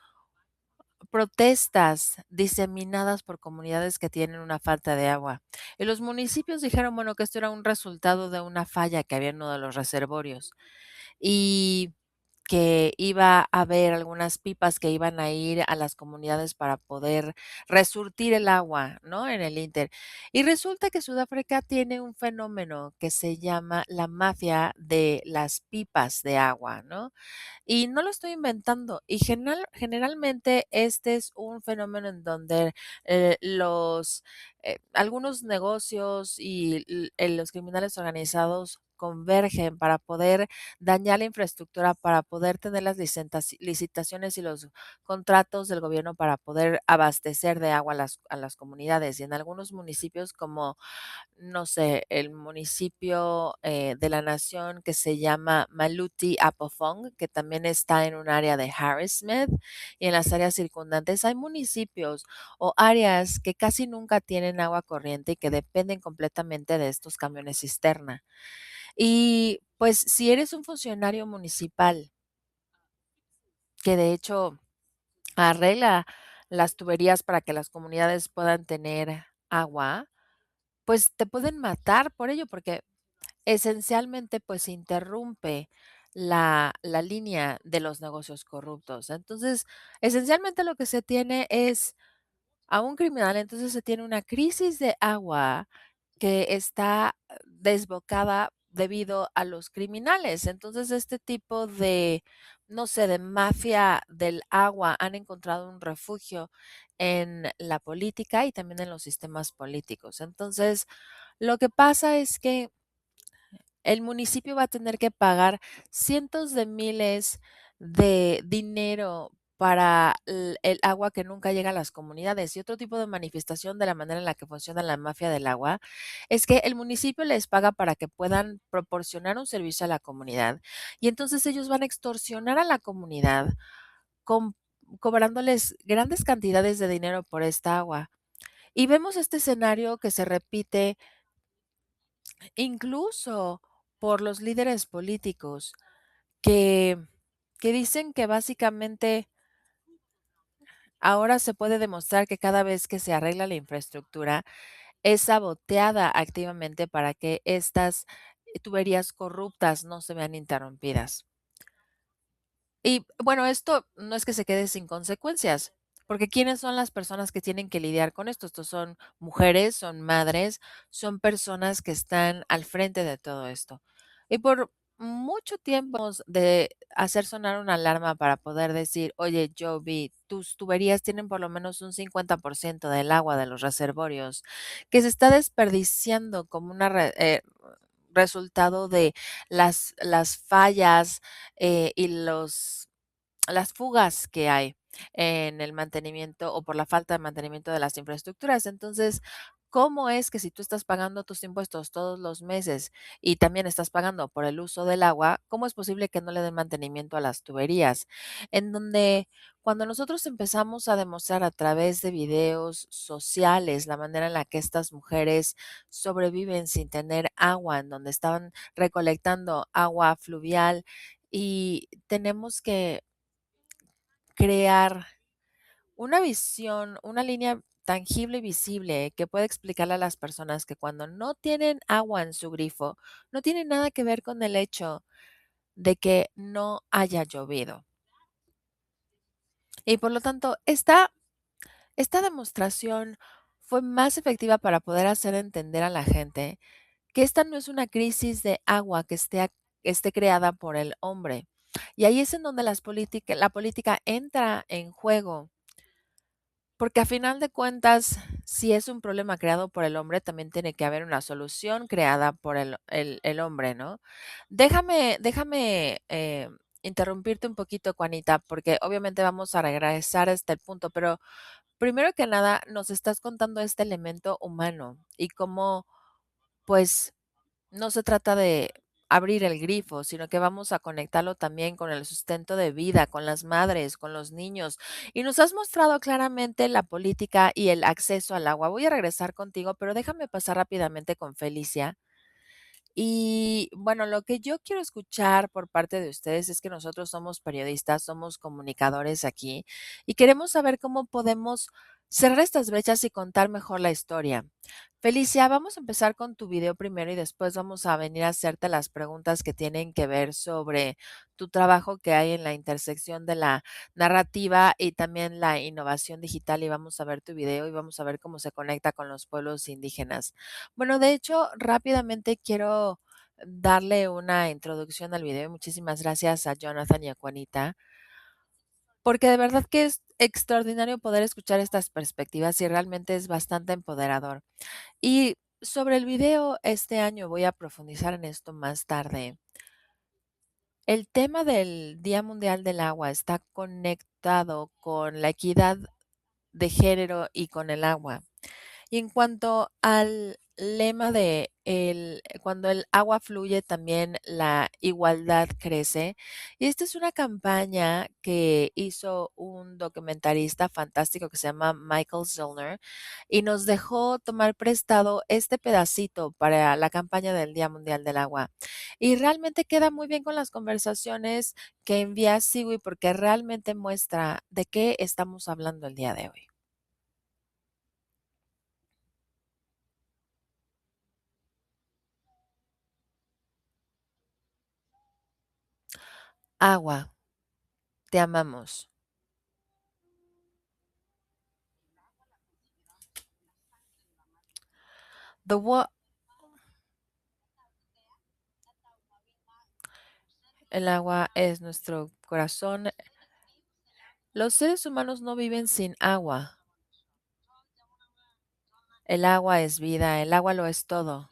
protestas diseminadas por comunidades que tienen una falta de agua. Y los municipios dijeron, bueno, que esto era un resultado de una falla que había en uno de los reservorios. Y que iba a haber algunas pipas que iban a ir a las comunidades para poder resurtir el agua, ¿no? En el Inter. Y resulta que Sudáfrica tiene un fenómeno que se llama la mafia de las pipas de agua, ¿no? Y no lo estoy inventando. Y generalmente este es un fenómeno en donde algunos negocios y los criminales organizados convergen para poder dañar la infraestructura, para poder tener las licitaciones y los contratos del gobierno para poder abastecer de agua a las comunidades. Y en algunos municipios como no sé, el municipio de la nación que se llama Maluti Apofong, que también está en un área de Harrismith y en las áreas circundantes. Hay municipios o áreas que casi nunca tienen agua corriente y que dependen completamente de estos camiones cisterna. Y pues si eres un funcionario municipal que de hecho arregla las tuberías para que las comunidades puedan tener agua, pues te pueden matar por ello, porque esencialmente, pues, interrumpe la línea de los negocios corruptos. Entonces, esencialmente lo que se tiene es a un criminal, entonces se tiene una crisis de agua que está desbocada debido a los criminales. Entonces, este tipo de, no sé, de mafia del agua han encontrado un refugio en la política y también en los sistemas políticos. Entonces, lo que pasa es que el municipio va a tener que pagar cientos de miles de dinero para el agua que nunca llega a las comunidades. Y otro tipo de manifestación de la manera en la que funciona la mafia del agua es que el municipio les paga para que puedan proporcionar un servicio a la comunidad. Y entonces ellos van a extorsionar a la comunidad con- cobrándoles grandes cantidades de dinero por esta agua. Y vemos este escenario que se repite incluso por los líderes políticos que que dicen que básicamente ahora se puede demostrar que cada vez que se arregla la infraestructura es saboteada activamente para que estas tuberías corruptas no se vean interrumpidas. Y bueno, esto no es que se quede sin consecuencias, porque ¿quiénes son las personas que tienen que lidiar con esto? Estos son mujeres, son madres, son personas que están al frente de todo esto. Y por mucho tiempo de hacer sonar una alarma para poder decir, oye, yo vi, tus tuberías tienen por lo menos un 50% del agua de los reservorios que se está desperdiciando como una resultado de las fallas y las fugas que hay en el mantenimiento o por la falta de mantenimiento de las infraestructuras. Entonces, ¿cómo es que si tú estás pagando tus impuestos todos los meses y también estás pagando por el uso del agua, cómo es posible que no le den mantenimiento a las tuberías? En donde cuando nosotros empezamos a demostrar a través de videos sociales la manera en la que estas mujeres sobreviven sin tener agua, en donde estaban recolectando agua fluvial y tenemos que crear una visión, una línea tangible y visible que pueda explicarle a las personas que cuando no tienen agua en su grifo, no tiene nada que ver con el hecho de que no haya llovido. Y por lo tanto, esta demostración fue más efectiva para poder hacer entender a la gente que esta no es una crisis de agua que esté creada por el hombre. Y ahí es en donde la política entra en juego. Porque a final de cuentas, si es un problema creado por el hombre, también tiene que haber una solución creada por el hombre, ¿no? Déjame interrumpirte un poquito, Juanita, porque obviamente vamos a regresar a este punto, pero primero que nada, nos estás contando este elemento humano y cómo, pues, no se trata de abrir el grifo, sino que vamos a conectarlo también con el sustento de vida, con las madres, con los niños. Y nos has mostrado claramente la política y el acceso al agua. Voy a regresar contigo, pero déjame pasar rápidamente con Felicia. Y bueno, lo que yo quiero escuchar por parte de ustedes es que nosotros somos periodistas, somos comunicadores aquí y queremos saber cómo podemos cerrar estas brechas y contar mejor la historia. Felicia, vamos a empezar con tu video primero y después vamos a venir a hacerte las preguntas que tienen que ver sobre tu trabajo que hay en la intersección de la narrativa y también la innovación digital y vamos a ver tu video y vamos a ver cómo se conecta con los pueblos indígenas. Bueno, de hecho, rápidamente quiero darle una introducción al video. Muchísimas gracias a Jonathan y a Juanita, porque de verdad que es extraordinario poder escuchar estas perspectivas y realmente es bastante empoderador. Y sobre el video, este año voy a profundizar en esto más tarde. El tema del Día Mundial del Agua está conectado con la equidad de género y con el agua. Y en cuanto al lema de cuando el agua fluye, también la igualdad crece. Y esta es una campaña que hizo un documentarista fantástico que se llama Michael Zollner y nos dejó tomar prestado este pedacito para la campaña del Día Mundial del Agua. Y realmente queda muy bien con las conversaciones que envía Siwi porque realmente muestra de qué estamos hablando el día de hoy. Agua, te amamos. The wa- el agua es nuestro corazón. Los seres humanos no viven sin agua. El agua es vida, el agua lo es todo.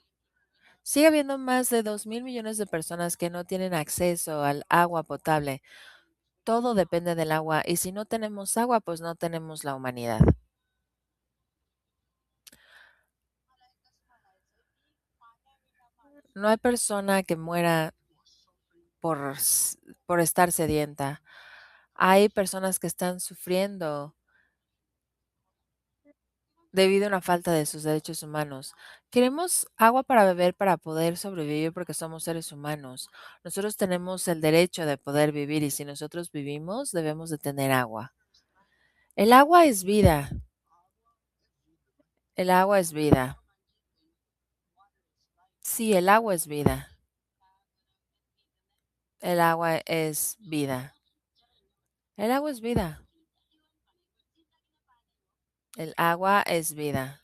Sigue habiendo más de 2.000 millones de personas que no tienen acceso al agua potable. Todo depende del agua y si no tenemos agua, pues no tenemos la humanidad. No hay persona que muera por estar sedienta. Hay personas que están sufriendo debido a una falta de sus derechos humanos. Queremos agua para beber para poder sobrevivir porque somos seres humanos. Nosotros tenemos el derecho de poder vivir y si nosotros vivimos debemos de tener agua. El agua es vida. El agua es vida. Sí, el agua es vida. El agua es vida. El agua es vida. El agua es vida.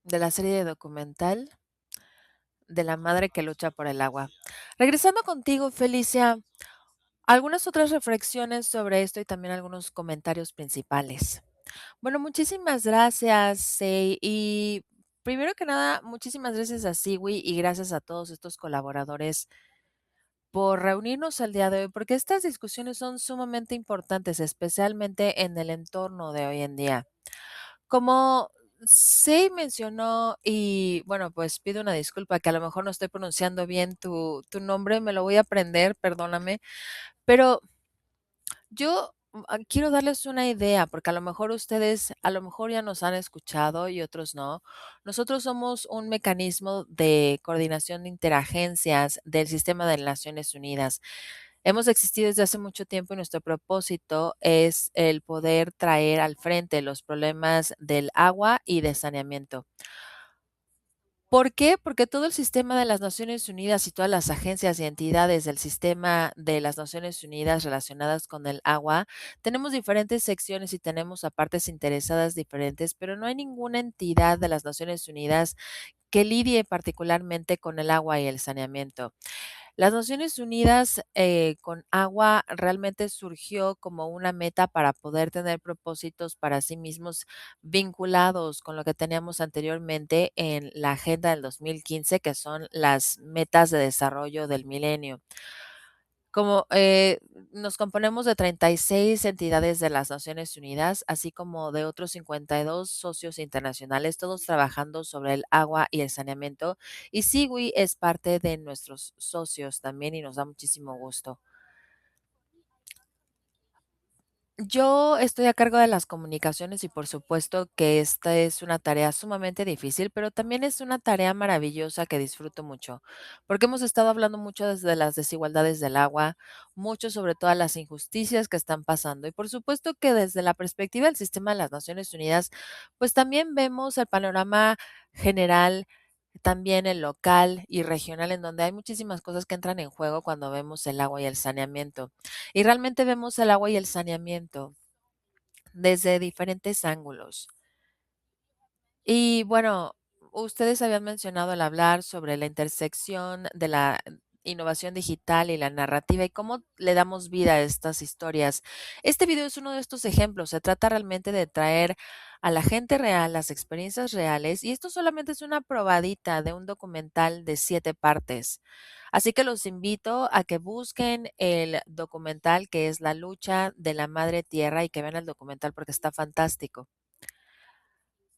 de la serie de documental de la madre que lucha por el agua. Regresando contigo, Felicia, algunas otras reflexiones sobre esto y también algunos comentarios principales. Bueno, muchísimas gracias, y primero que nada, muchísimas gracias a Siwi y gracias a todos estos colaboradores por reunirnos el día de hoy, porque estas discusiones son sumamente importantes, especialmente en el entorno de hoy en día. Como Sei mencionó, y bueno, pues pido una disculpa que a lo mejor no estoy pronunciando bien tu nombre, me lo voy a aprender, perdóname, pero yo, quiero darles una idea, porque a lo mejor ustedes, a lo mejor ya nos han escuchado y otros no. Nosotros somos un mecanismo de coordinación de interagencias del sistema de Naciones Unidas. Hemos existido desde hace mucho tiempo y nuestro propósito es el poder traer al frente los problemas del agua y de saneamiento. ¿Por qué? Porque todo el sistema de las Naciones Unidas y todas las agencias y entidades del sistema de las Naciones Unidas relacionadas con el agua, tenemos diferentes secciones y tenemos a partes interesadas diferentes, pero no hay ninguna entidad de las Naciones Unidas que lidie particularmente con el agua y el saneamiento. Las Naciones Unidas, con agua realmente surgió como una meta para poder tener propósitos para sí mismos vinculados con lo que teníamos anteriormente en la agenda del 2015, que son las metas de desarrollo del milenio. Como, nos componemos de 36 entidades de las Naciones Unidas, así como de otros 52 socios internacionales, todos trabajando sobre el agua y el saneamiento. Y Siwi es parte de nuestros socios también y nos da muchísimo gusto. Yo estoy a cargo de las comunicaciones y por supuesto que esta es una tarea sumamente difícil, pero también es una tarea maravillosa que disfruto mucho, porque hemos estado hablando mucho desde las desigualdades del agua, mucho sobre todas las injusticias que están pasando y por supuesto que desde la perspectiva del sistema de las Naciones Unidas, pues también vemos el panorama general, también el local y regional, en donde hay muchísimas cosas que entran en juego cuando vemos el agua y el saneamiento. Y realmente vemos el agua y el saneamiento desde diferentes ángulos. Y bueno, ustedes habían mencionado al hablar sobre la intersección de la innovación digital y la narrativa y cómo le damos vida a estas historias. Este video es uno de estos ejemplos. Se trata realmente de traer a la gente real las experiencias reales y esto solamente es una probadita de un documental de 7 partes. Así que los invito a que busquen el documental que es La lucha de la madre tierra y que vean el documental porque está fantástico.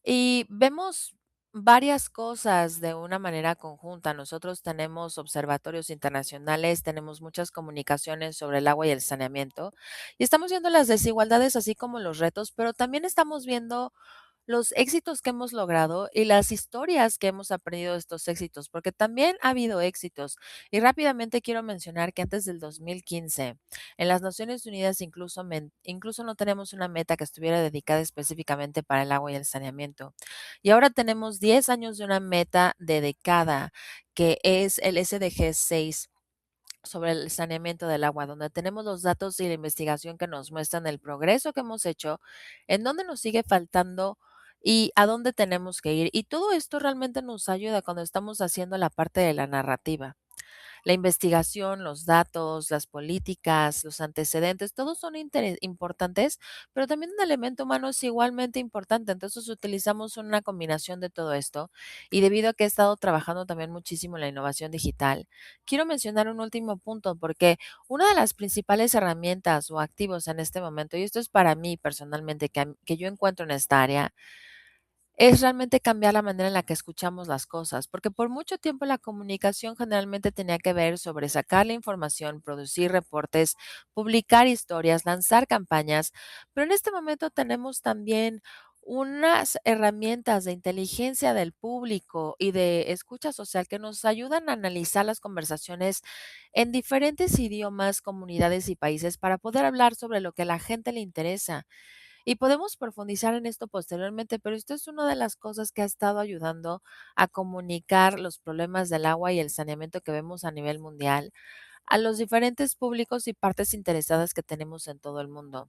Y vemos varias cosas de una manera conjunta. Nosotros tenemos observatorios internacionales, tenemos muchas comunicaciones sobre el agua y el saneamiento, y estamos viendo las desigualdades así como los retos, pero también estamos viendo los éxitos que hemos logrado y las historias que hemos aprendido de estos éxitos, porque también ha habido éxitos. Y rápidamente quiero mencionar que antes del 2015, en las Naciones Unidas incluso no tenemos una meta que estuviera dedicada específicamente para el agua y el saneamiento. Y ahora tenemos 10 años de una meta dedicada, que es el SDG 6 sobre el saneamiento del agua, donde tenemos los datos y la investigación que nos muestran el progreso que hemos hecho, en dónde nos sigue faltando y a dónde tenemos que ir. Y todo esto realmente nos ayuda cuando estamos haciendo la parte de la narrativa. La investigación, los datos, las políticas, los antecedentes, todos son importantes, pero también un elemento humano es igualmente importante. Entonces utilizamos una combinación de todo esto y debido a que he estado trabajando también muchísimo en la innovación digital, quiero mencionar un último punto porque una de las principales herramientas o activos en este momento, y esto es para mí personalmente, que yo encuentro en esta área, es realmente cambiar la manera en la que escuchamos las cosas, porque por mucho tiempo la comunicación generalmente tenía que ver sobre sacar la información, producir reportes, publicar historias, lanzar campañas, pero en este momento tenemos también unas herramientas de inteligencia del público y de escucha social que nos ayudan a analizar las conversaciones en diferentes idiomas, comunidades y países para poder hablar sobre lo que a la gente le interesa. Y podemos profundizar en esto posteriormente, pero esto es una de las cosas que ha estado ayudando a comunicar los problemas del agua y el saneamiento que vemos a nivel mundial a los diferentes públicos y partes interesadas que tenemos en todo el mundo.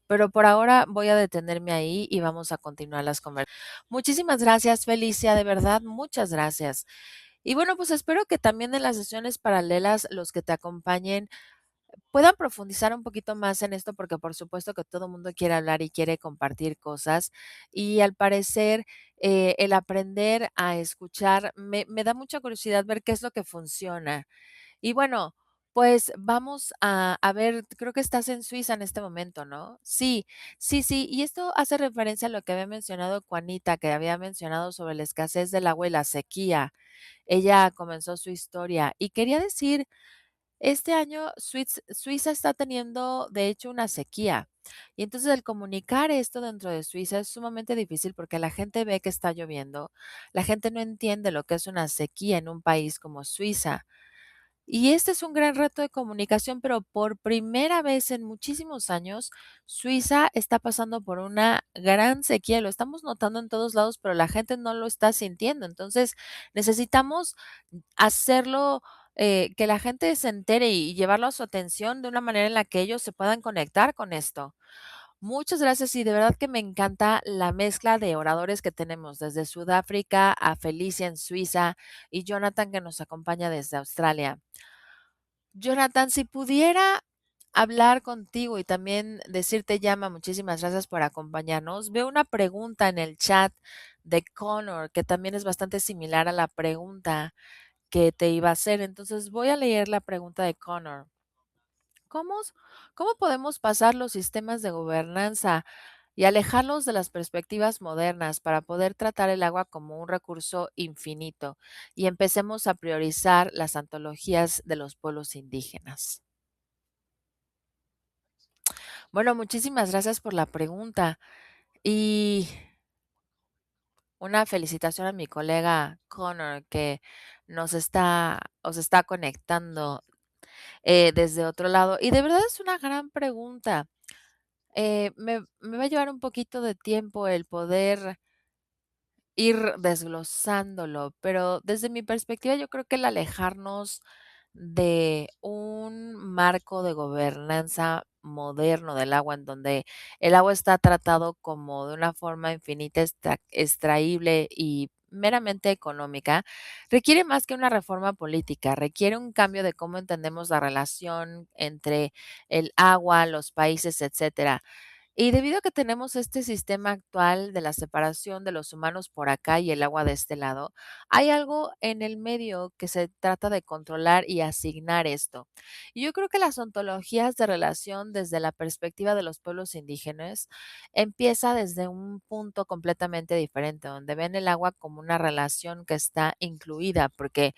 Pero por ahora voy a detenerme ahí y vamos a continuar las conversaciones. Muchísimas gracias, Felicia, de verdad, muchas gracias. Y bueno, pues espero que también en las sesiones paralelas los que te acompañen puedan profundizar un poquito más en esto, porque por supuesto que todo el mundo quiere hablar y quiere compartir cosas. Y al parecer, el aprender a escuchar, me da mucha curiosidad ver qué es lo que funciona. Y bueno, pues vamos a ver, creo que estás en Suiza en este momento, ¿no? Sí, sí, sí. Y esto hace referencia a lo que había mencionado Juanita, que había mencionado sobre la escasez del agua y la sequía. Ella comenzó su historia y quería decir este año Suiza está teniendo, de hecho, una sequía. Y entonces el comunicar esto dentro de Suiza es sumamente difícil porque la gente ve que está lloviendo. La gente no entiende lo que es una sequía en un país como Suiza. Y este es un gran reto de comunicación, pero por primera vez en muchísimos años, Suiza está pasando por una gran sequía. Lo estamos notando en todos lados, pero la gente no lo está sintiendo. Entonces, necesitamos hacerlo, que la gente se entere y llevarlo a su atención de una manera en la que ellos se puedan conectar con esto. Muchas gracias y de verdad que me encanta la mezcla de oradores que tenemos desde Sudáfrica a Felicia en Suiza y Jonathan que nos acompaña desde Australia. Jonathan, si pudiera hablar contigo y también decirte, Llama, muchísimas gracias por acompañarnos. Veo una pregunta en el chat de Connor que también es bastante similar a la pregunta que te iba a hacer. Entonces voy a leer la pregunta de Connor. ¿Cómo, cómo podemos pasar los sistemas de gobernanza y alejarlos de las perspectivas modernas para poder tratar el agua como un recurso infinito y empecemos a priorizar las antologías de los pueblos indígenas? Bueno, muchísimas gracias por la pregunta y una felicitación a mi colega Connor que os está conectando desde otro lado. Y de verdad es una gran pregunta. Me va a llevar un poquito de tiempo el poder ir desglosándolo, pero desde mi perspectiva yo creo que el alejarnos de un marco de gobernanza moderno del agua, en donde el agua está tratado como de una forma infinita, extraíble y meramente económica, requiere más que una reforma política, requiere un cambio de cómo entendemos la relación entre el agua, los países, etcétera. Y debido a que tenemos este sistema actual de la separación de los humanos por acá y el agua de este lado, hay algo en el medio que se trata de controlar y asignar esto. Y yo creo que las ontologías de relación desde la perspectiva de los pueblos indígenas empieza desde un punto completamente diferente, donde ven el agua como una relación que está incluida, porque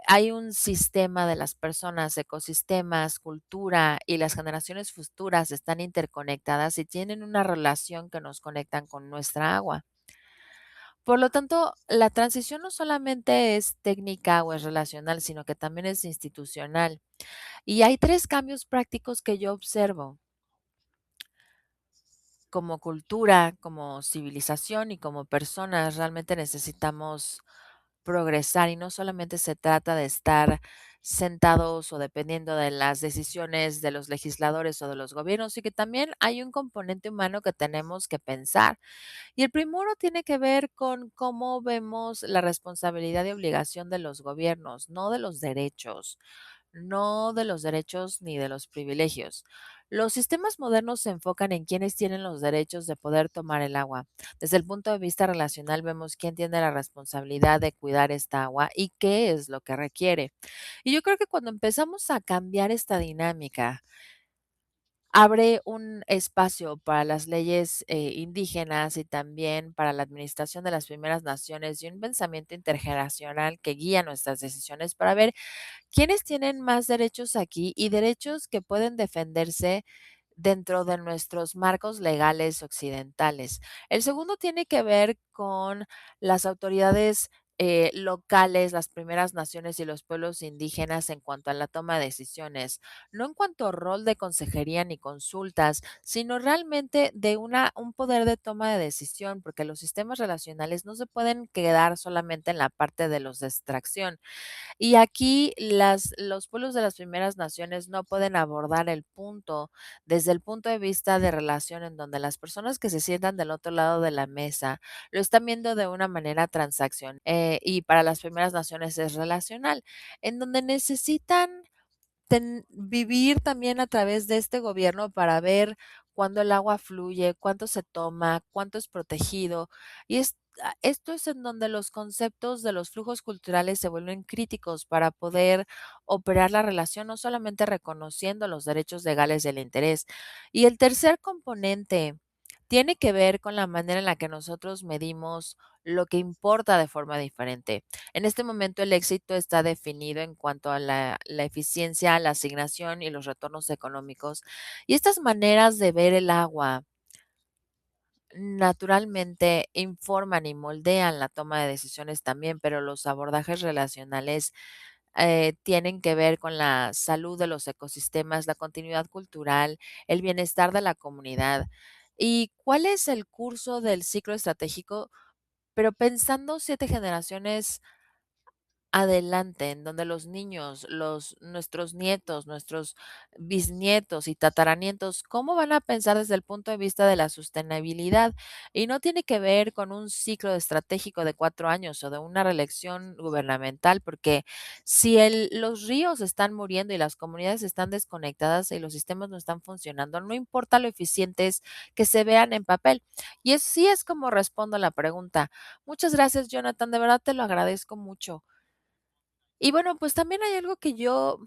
hay un sistema de las personas, ecosistemas, cultura y las generaciones futuras están interconectadas y tienen una relación que nos conectan con nuestra agua. Por lo tanto, la transición no solamente es técnica o es relacional, sino que también es institucional. Y hay tres cambios prácticos que yo observo como cultura, como civilización y como personas. Realmente necesitamos progresar y no solamente se trata de estar sentados o dependiendo de las decisiones de los legisladores o de los gobiernos, y que también hay un componente humano que tenemos que pensar. Y el primero tiene que ver con cómo vemos la responsabilidad y obligación de los gobiernos, no de los derechos, no de los derechos ni de los privilegios. Los sistemas modernos se enfocan en quienes tienen los derechos de poder tomar el agua. Desde el punto de vista relacional vemos quién tiene la responsabilidad de cuidar esta agua y qué es lo que requiere. Y yo creo que cuando empezamos a cambiar esta dinámica, abre un espacio para las leyes indígenas y también para la administración de las primeras naciones y un pensamiento intergeneracional que guía nuestras decisiones para ver quiénes tienen más derechos aquí y derechos que pueden defenderse dentro de nuestros marcos legales occidentales. El segundo tiene que ver con las autoridades locales, las primeras naciones y los pueblos indígenas en cuanto a la toma de decisiones, no en cuanto a rol de consejería ni consultas, sino realmente de un poder de toma de decisión, porque los sistemas relacionales no se pueden quedar solamente en la parte de los de extracción. Y aquí los pueblos de las primeras naciones no pueden abordar el punto desde el punto de vista de relación en donde las personas que se sientan del otro lado de la mesa lo están viendo de una manera transaccional, y para las primeras naciones es relacional, en donde necesitan vivir también a través de este gobierno para ver cuándo el agua fluye, cuánto se toma, cuánto es protegido. Y esto es en donde los conceptos de los flujos culturales se vuelven críticos para poder operar la relación, no solamente reconociendo los derechos legales del interés. Y el tercer componente tiene que ver con la manera en la que nosotros medimos lo que importa de forma diferente. En este momento el éxito está definido en cuanto a la eficiencia, la asignación y los retornos económicos. Y estas maneras de ver el agua naturalmente informan y moldean la toma de decisiones también, pero los abordajes relacionales tienen que ver con la salud de los ecosistemas, la continuidad cultural, el bienestar de la comunidad. ¿Y cuál es el curso del ciclo estratégico? Pero pensando 7 generaciones adelante, en donde los niños, nuestros nietos, nuestros bisnietos y tataranietos, ¿cómo van a pensar desde el punto de vista de la sostenibilidad? Y no tiene que ver con un ciclo estratégico de 4 años o de una reelección gubernamental, porque si los ríos están muriendo y las comunidades están desconectadas y los sistemas no están funcionando, no importa lo eficientes que se vean en papel. Y así es como respondo a la pregunta. Muchas gracias, Jonathan, de verdad te lo agradezco mucho. Y bueno, pues también hay algo que yo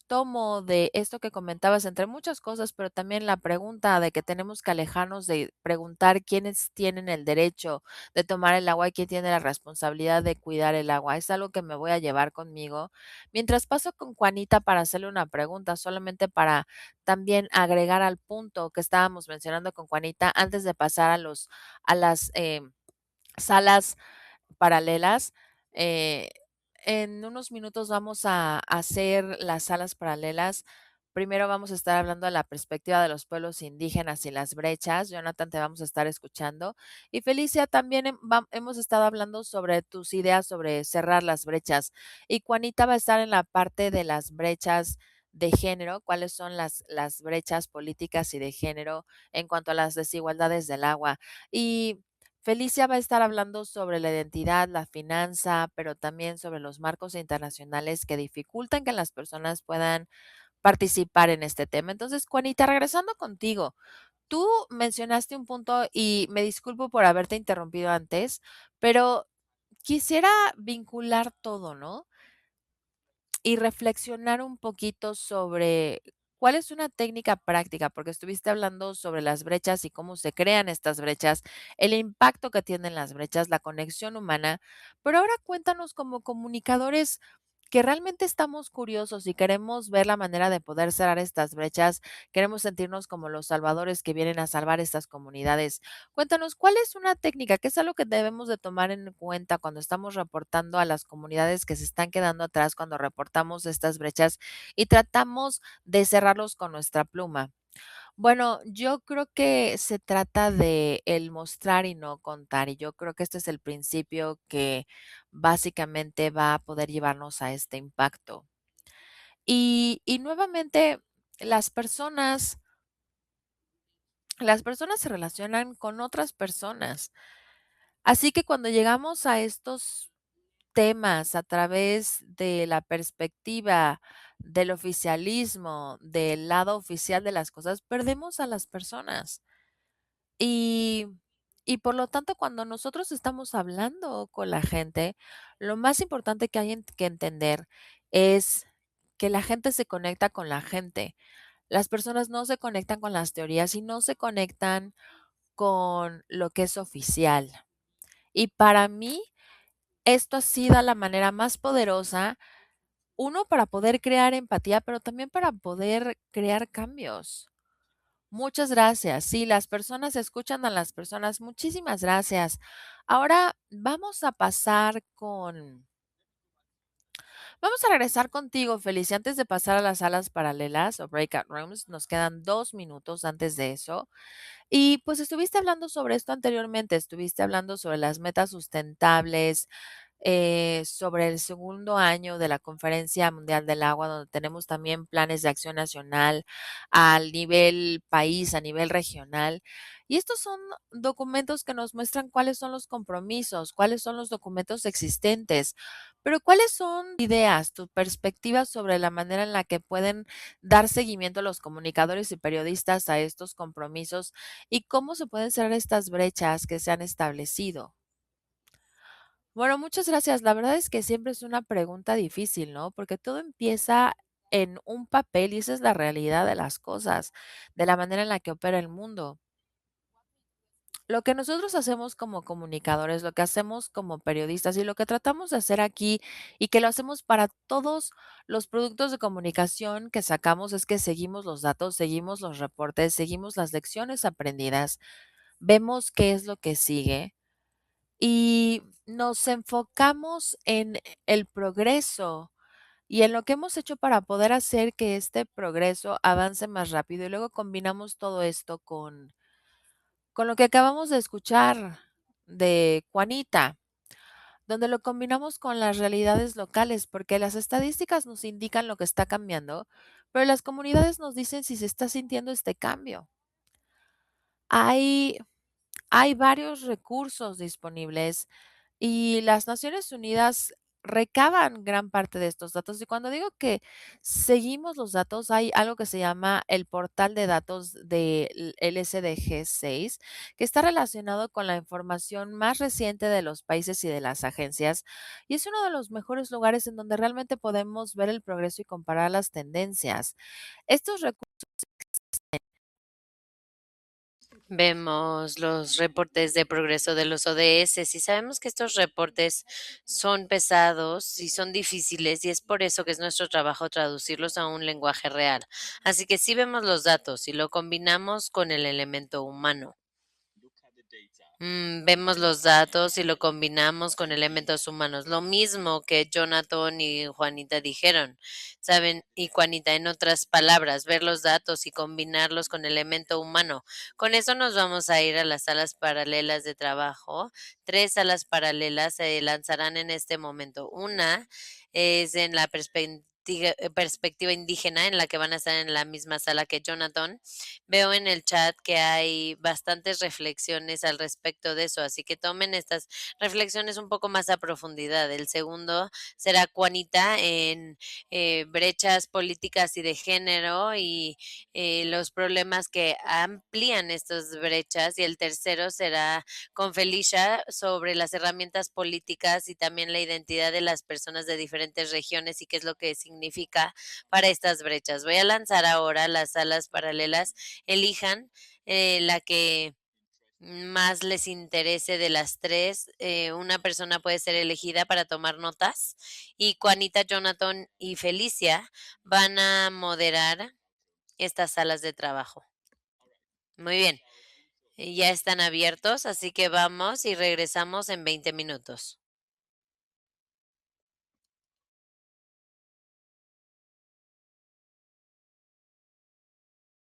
tomo de esto que comentabas, entre muchas cosas, pero también la pregunta de que tenemos que alejarnos de preguntar quiénes tienen el derecho de tomar el agua y quién tiene la responsabilidad de cuidar el agua. Es algo que me voy a llevar conmigo. Mientras paso con Juanita para hacerle una pregunta, solamente para también agregar al punto que estábamos mencionando con Juanita antes de pasar a las salas paralelas. eh, en unos minutos vamos a hacer las salas paralelas. Primero vamos a estar hablando de la perspectiva de los pueblos indígenas y las brechas. Jonathan, te vamos a estar escuchando. Y Felicia, también hemos estado hablando sobre tus ideas sobre cerrar las brechas. Y Juanita va a estar en la parte de las brechas de género, cuáles son las brechas políticas y de género en cuanto a las desigualdades del agua. Y Felicia va a estar hablando sobre la identidad, la finanza, pero también sobre los marcos internacionales que dificultan que las personas puedan participar en este tema. Entonces, Juanita, regresando contigo, tú mencionaste un punto y me disculpo por haberte interrumpido antes, pero quisiera vincular todo, ¿no? Y reflexionar un poquito sobre cuál es una técnica práctica, porque estuviste hablando sobre las brechas y cómo se crean estas brechas, el impacto que tienen las brechas, la conexión humana, pero ahora cuéntanos como comunicadores que realmente estamos curiosos y queremos ver la manera de poder cerrar estas brechas, queremos sentirnos como los salvadores que vienen a salvar estas comunidades. Cuéntanos, ¿cuál es una técnica? ¿Qué es algo que debemos de tomar en cuenta cuando estamos reportando a las comunidades que se están quedando atrás, cuando reportamos estas brechas y tratamos de cerrarlos con nuestra pluma? Bueno, yo creo que se trata de el mostrar y no contar, y yo creo que este es el principio que básicamente va a poder llevarnos a este impacto. Y nuevamente, las personas las personas se relacionan con otras personas. Así que cuando llegamos a estos temas a través de la perspectiva del oficialismo, del lado oficial de las cosas, perdemos a las personas. Y y por lo tanto, cuando nosotros estamos hablando con la gente, lo más importante que hay que entender es que la gente se conecta con la gente. Las personas no se conectan con las teorías y no se conectan con lo que es oficial. Y para mí, esto ha sido la manera más poderosa, uno, para poder crear empatía, pero también para poder crear cambios. Muchas gracias. Sí, las personas escuchan a las personas. Muchísimas gracias. Ahora vamos a regresar contigo, Felicia, antes de pasar a las salas paralelas o breakout rooms. Nos quedan 2 minutos antes de eso. Y pues estuviste hablando sobre esto anteriormente, estuviste hablando sobre las metas sustentables, sobre el segundo año de la Conferencia Mundial del Agua, donde tenemos también planes de acción nacional al nivel país, a nivel regional. Y estos son documentos que nos muestran cuáles son los compromisos, cuáles son los documentos existentes, pero cuáles son ideas, tu perspectiva sobre la manera en la que pueden dar seguimiento los comunicadores y periodistas a estos compromisos y cómo se pueden cerrar estas brechas que se han establecido. Bueno, muchas gracias. La verdad es que siempre es una pregunta difícil, ¿no? Porque todo empieza en un papel y esa es la realidad de las cosas, de la manera en la que opera el mundo. Lo que nosotros hacemos como comunicadores, lo que hacemos como periodistas y lo que tratamos de hacer aquí y que lo hacemos para todos los productos de comunicación que sacamos es que seguimos los datos, seguimos los reportes, seguimos las lecciones aprendidas, vemos qué es lo que sigue y nos enfocamos en el progreso y en lo que hemos hecho para poder hacer que este progreso avance más rápido. Y luego combinamos todo esto con lo que acabamos de escuchar de Juanita, donde lo combinamos con las realidades locales, porque las estadísticas nos indican lo que está cambiando, pero las comunidades nos dicen si se está sintiendo este cambio. Hay Hay varios recursos disponibles y las Naciones Unidas recaban gran parte de estos datos. Y cuando digo que seguimos los datos, hay algo que se llama el portal de datos del SDG 6, que está relacionado con la información más reciente de los países y de las agencias. Y es uno de los mejores lugares en donde realmente podemos ver el progreso y comparar las tendencias. Estos recursos Vemos los reportes de progreso de los ODS y sabemos que estos reportes son pesados y son difíciles y es por eso que es nuestro trabajo traducirlos a un lenguaje real. Así que sí vemos los datos y lo combinamos con el elemento humano. Vemos los datos y lo combinamos con elementos humanos. Lo mismo que Jonathan y Juanita dijeron, ¿saben? Y Juanita, en otras palabras, ver los datos y combinarlos con elemento humano. Con eso nos vamos a ir a las salas paralelas de trabajo. 3 salas paralelas se lanzarán en este momento. Una es en la perspectiva indígena, en la que van a estar en la misma sala que Jonathan. Veo en el chat que hay bastantes reflexiones al respecto de eso, así que tomen estas reflexiones un poco más a profundidad. El segundo será Juanita en brechas políticas y de género y los problemas que amplían estas brechas. Y el tercero será con Felicia sobre las herramientas políticas y también la identidad de las personas de diferentes regiones y qué es lo que significa para estas brechas. Voy a lanzar ahora las salas paralelas. Elijan la que más les interese de las 3. Una persona puede ser elegida para tomar notas y Juanita, Jonathan y Felicia van a moderar estas salas de trabajo. Muy bien, ya están abiertos, así que vamos y regresamos en 20 minutos.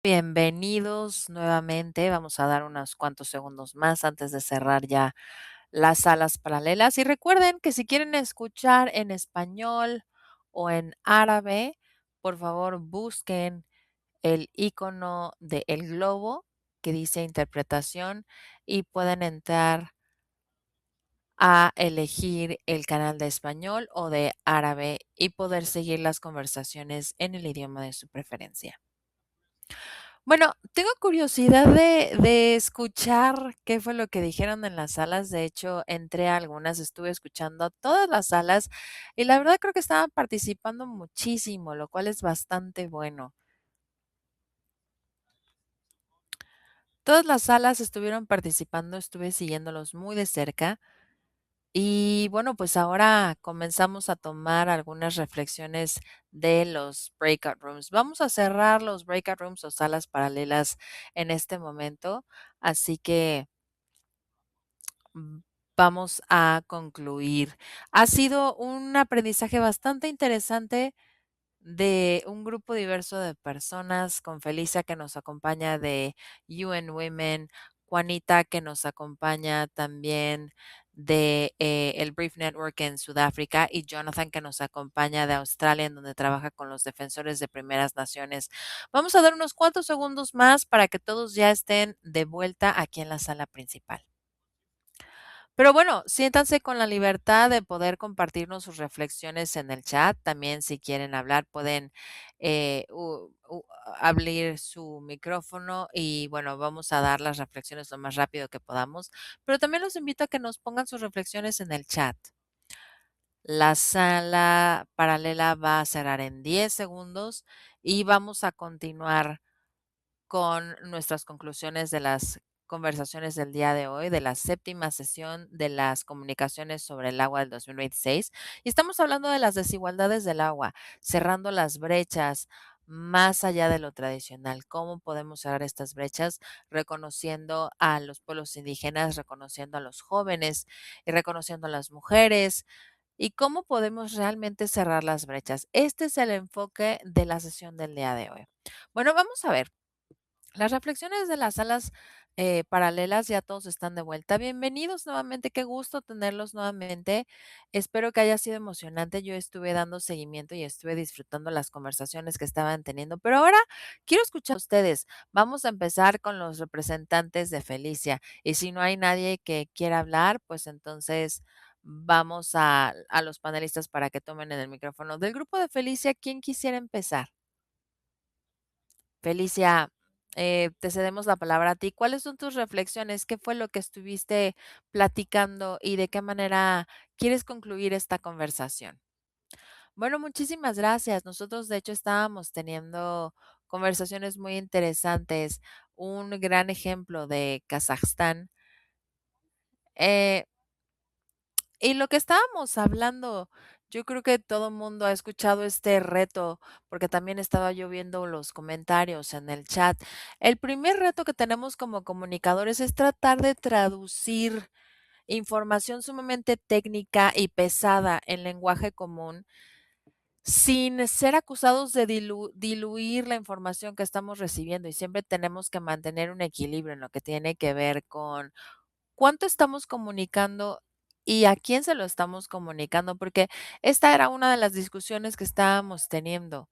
bienvenidos nuevamente. Vamos a dar unos cuantos segundos más antes de cerrar ya las salas paralelas. Y recuerden que si quieren escuchar en español o en árabe, por favor busquen el icono de el globo que dice interpretación y pueden entrar a elegir el canal de español o de árabe y poder seguir las conversaciones en el idioma de su preferencia. Bueno, tengo curiosidad de escuchar qué fue lo que dijeron en las salas. De hecho, entré a algunas, estuve escuchando a todas las salas y la verdad creo que estaban participando muchísimo, lo cual es bastante bueno. Todas las salas estuvieron participando, estuve siguiéndolos muy de cerca Y bueno, pues ahora comenzamos a tomar algunas reflexiones de los breakout rooms. Vamos a cerrar los breakout rooms o salas paralelas en este momento, así que mm, vamos a concluir. Ha sido un aprendizaje bastante interesante de un grupo diverso de personas, con Felicia que nos acompaña de UN Women, Juanita que nos acompaña también de el Brief Network en Sudáfrica y Jonathan que nos acompaña de Australia, en donde trabaja con los defensores de primeras naciones. Vamos a dar unos cuantos segundos más para que todos ya estén de vuelta aquí en la sala principal. Pero bueno, siéntanse con la libertad de poder compartirnos sus reflexiones en el chat. También si quieren hablar pueden abrir su micrófono y bueno, vamos a dar las reflexiones lo más rápido que podamos. Pero también los invito a que nos pongan sus reflexiones en el chat. La sala paralela va a cerrar en 10 segundos y vamos a continuar con nuestras conclusiones de las conversaciones del día de hoy, de la séptima sesión de las comunicaciones sobre el agua del 2026. Y estamos hablando de las desigualdades del agua, cerrando las brechas más allá de lo tradicional. ¿Cómo podemos cerrar estas brechas? Reconociendo a los pueblos indígenas, reconociendo a los jóvenes y reconociendo a las mujeres. ¿Y cómo podemos realmente cerrar las brechas? Este es el enfoque de la sesión del día de hoy. Bueno, vamos a ver. Las reflexiones de las salas paralelas ya todos están de vuelta. Bienvenidos nuevamente, qué gusto tenerlos nuevamente. Espero que haya sido emocionante. Yo estuve dando seguimiento y estuve disfrutando las conversaciones que estaban teniendo, pero ahora quiero escuchar a ustedes. Vamos a empezar con los representantes de Felicia y si no hay nadie que quiera hablar, pues entonces vamos a los panelistas para que tomen en el micrófono. Del grupo de Felicia, ¿quién quisiera empezar? Felicia, te cedemos la palabra a ti. ¿Cuáles son tus reflexiones? ¿Qué fue lo que estuviste platicando y de qué manera quieres concluir esta conversación? Bueno, muchísimas gracias. Nosotros, de hecho, estábamos teniendo conversaciones muy interesantes. Un gran ejemplo de Kazajstán. Eh, Y lo que estábamos hablando, yo creo que todo el mundo ha escuchado este reto, porque también estaba yo viendo los comentarios en el chat. El primer reto que tenemos como comunicadores es tratar de traducir información sumamente técnica y pesada en lenguaje común, sin ser acusados de diluir la información que estamos recibiendo. Y siempre tenemos que mantener un equilibrio en lo que tiene que ver con cuánto estamos comunicando y a quién se lo estamos comunicando, porque esta era una de las discusiones que estábamos teniendo,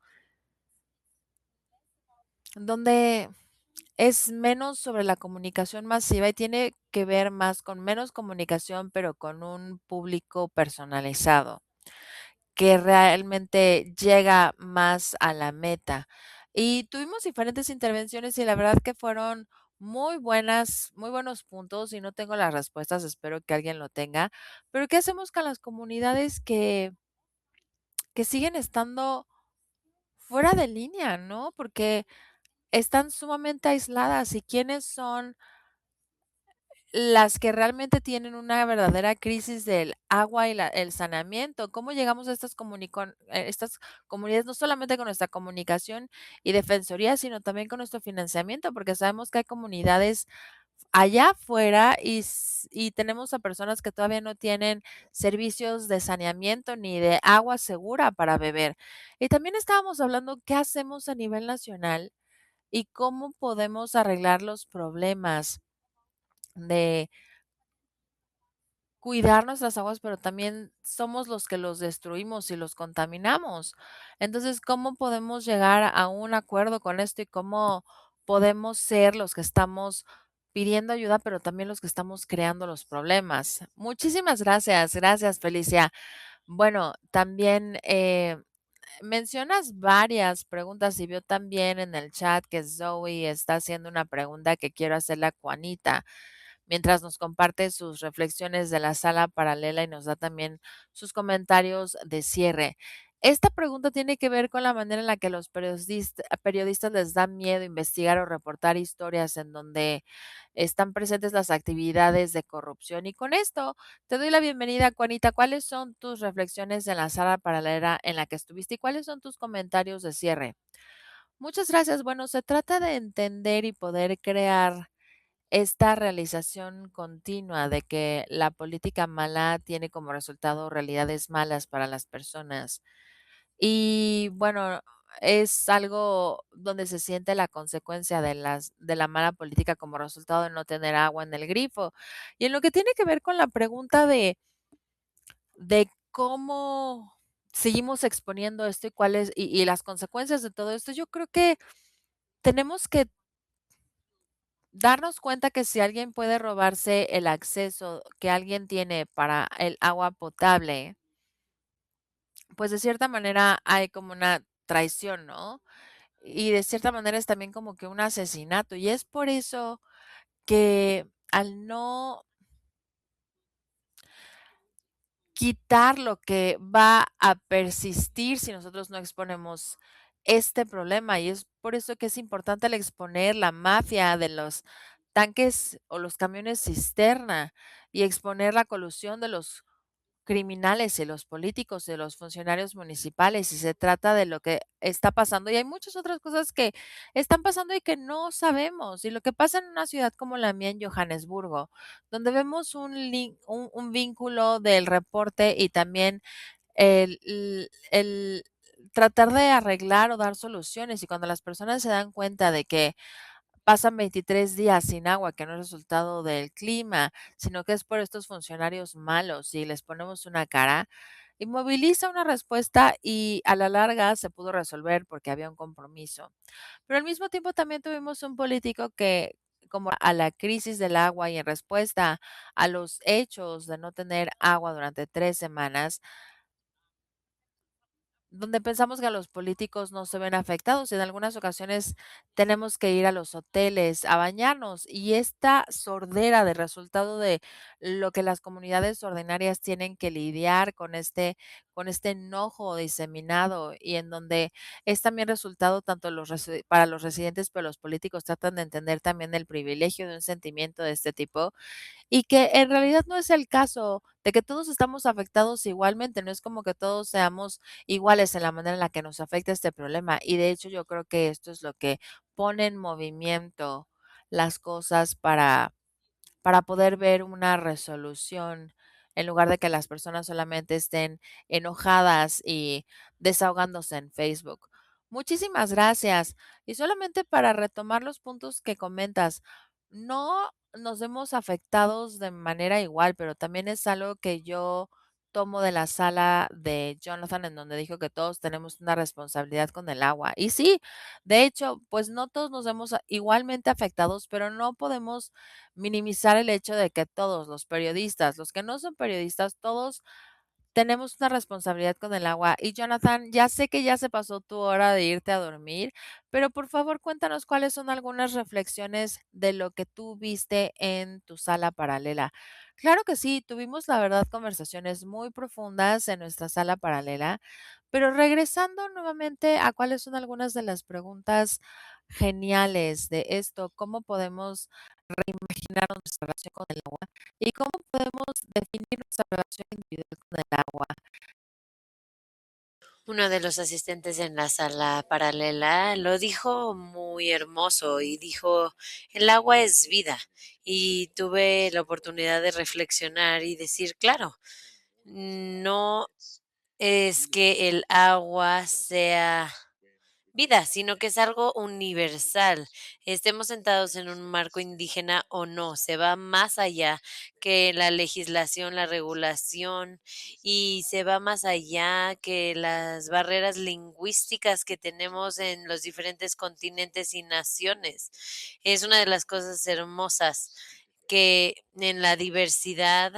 donde es menos sobre la comunicación masiva y tiene que ver más con menos comunicación, pero con un público personalizado, que realmente llega más a la meta. Y tuvimos diferentes intervenciones y la verdad que fueron muy buenas, muy buenos puntos y no tengo las respuestas, espero que alguien lo tenga. Pero ¿qué hacemos con las comunidades que siguen estando fuera de línea, no? Porque están sumamente aisladas y quiénes son las que realmente tienen una verdadera crisis del agua y el saneamiento. ¿Cómo llegamos a estas comunidades, no solamente con nuestra comunicación y defensoría, sino también con nuestro financiamiento? Porque sabemos que hay comunidades allá afuera y tenemos a personas que todavía no tienen servicios de saneamiento ni de agua segura para beber. Y también estábamos hablando qué hacemos a nivel nacional y cómo podemos arreglar los problemas de cuidar nuestras aguas, pero también somos los que los destruimos y los contaminamos. Entonces, ¿cómo podemos llegar a un acuerdo con esto y cómo podemos ser los que estamos pidiendo ayuda, pero también los que estamos creando los problemas? Muchísimas gracias. Gracias, Felicia. Bueno, también mencionas varias preguntas y veo también en el chat que Zoe está haciendo una pregunta que quiero hacerle a Juanita mientras nos comparte sus reflexiones de la sala paralela y nos da también sus comentarios de cierre. Esta pregunta tiene que ver con la manera en la que los periodistas les da miedo investigar o reportar historias en donde están presentes las actividades de corrupción. Y con esto te doy la bienvenida, Juanita. ¿Cuáles son tus reflexiones en la sala paralela en la que estuviste y cuáles son tus comentarios de cierre? Muchas gracias. Bueno, se trata de entender y poder crear esta realización continua de que la política mala tiene como resultado realidades malas para las personas. Y bueno, es algo donde se siente la consecuencia de la mala política como resultado de no tener agua en el grifo. Y en lo que tiene que ver con la pregunta de cómo seguimos exponiendo esto y cuáles y las consecuencias de todo esto, yo creo que tenemos que darnos cuenta que si alguien puede robarse el acceso que alguien tiene para el agua potable, pues de cierta manera hay como una traición, ¿no? Y de cierta manera es también como que un asesinato. Y es por eso que al no quitar lo que va a persistir si nosotros no exponemos este problema, y es por eso que es importante el exponer la mafia de los tanques o los camiones cisterna y exponer la colusión de los criminales y los políticos y los funcionarios municipales, y se trata de lo que está pasando. Y hay muchas otras cosas que están pasando y que no sabemos. Y lo que pasa en una ciudad como la mía en Johannesburgo, donde vemos un vínculo del reporte y también el tratar de arreglar o dar soluciones. Y cuando las personas se dan cuenta de que pasan 23 días sin agua, que no es resultado del clima, sino que es por estos funcionarios malos y les ponemos una cara, inmoviliza una respuesta y a la larga se pudo resolver porque había un compromiso. Pero al mismo tiempo también tuvimos un político que, como a la crisis del agua y en respuesta a los hechos de no tener agua durante 3 semanas, donde pensamos que los políticos no se ven afectados. En algunas ocasiones tenemos que ir a los hoteles a bañarnos y esta sordera de resultado de lo que las comunidades ordinarias tienen que lidiar con este enojo diseminado y en donde es también resultado tanto para los residentes, pero los políticos tratan de entender también el privilegio de un sentimiento de este tipo y que en realidad no es el caso de que todos estamos afectados igualmente, no es como que todos seamos iguales en la manera en la que nos afecta este problema. Y de hecho, yo creo que esto es lo que pone en movimiento las cosas para poder ver una resolución, en lugar de que las personas solamente estén enojadas y desahogándose en Facebook. Muchísimas gracias. Y solamente para retomar los puntos que comentas, no nos vemos afectados de manera igual, pero también es algo que yo tomo de la sala de Jonathan, en donde dijo que todos tenemos una responsabilidad con el agua. Y sí, de hecho, pues no todos nos vemos igualmente afectados, pero no podemos minimizar el hecho de que todos los periodistas, los que no son periodistas, todos tenemos una responsabilidad con el agua. Y Jonathan, ya sé que ya se pasó tu hora de irte a dormir, pero por favor cuéntanos cuáles son algunas reflexiones de lo que tú viste en tu sala paralela. Claro que sí, tuvimos la verdad conversaciones muy profundas en nuestra sala paralela, pero regresando nuevamente a cuáles son algunas de las preguntas geniales de esto, cómo podemos reimaginar nuestra relación con el agua y cómo podemos definir nuestra relación individual con el agua. Uno de los asistentes en la sala paralela lo dijo muy hermoso y dijo, el agua es vida. Y tuve la oportunidad de reflexionar y decir, claro, no es que el agua sea vida, sino que es algo universal. Estemos sentados en un marco indígena o no, se va más allá que la legislación, la regulación y se va más allá que las barreras lingüísticas que tenemos en los diferentes continentes y naciones. Es una de las cosas hermosas que en la diversidad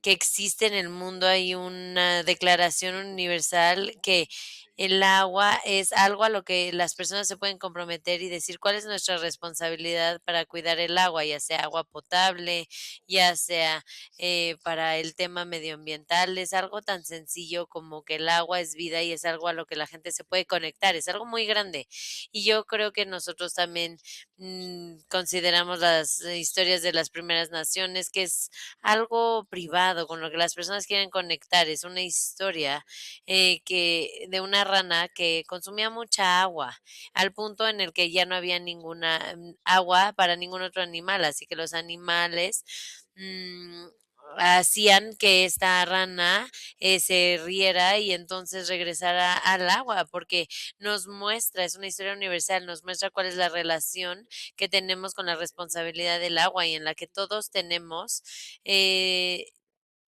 que existe en el mundo hay una declaración universal que El agua es algo a lo que las personas se pueden comprometer y decir cuál es nuestra responsabilidad para cuidar el agua, ya sea agua potable, ya sea para el tema medioambiental. Es algo tan sencillo como que el agua es vida y es algo a lo que la gente se puede conectar. Es algo muy grande. Y yo creo que nosotros también consideramos las historias de las primeras naciones, que es algo privado con lo que las personas quieren conectar. Es una historia que de una rana que consumía mucha agua, al punto en el que ya no había ninguna agua para ningún otro animal, así que los animales mm, hacían que esta rana se riera y entonces regresara al agua, porque nos muestra, es una historia universal, nos muestra cuál es la relación que tenemos con la responsabilidad del agua y en la que todos tenemos eh,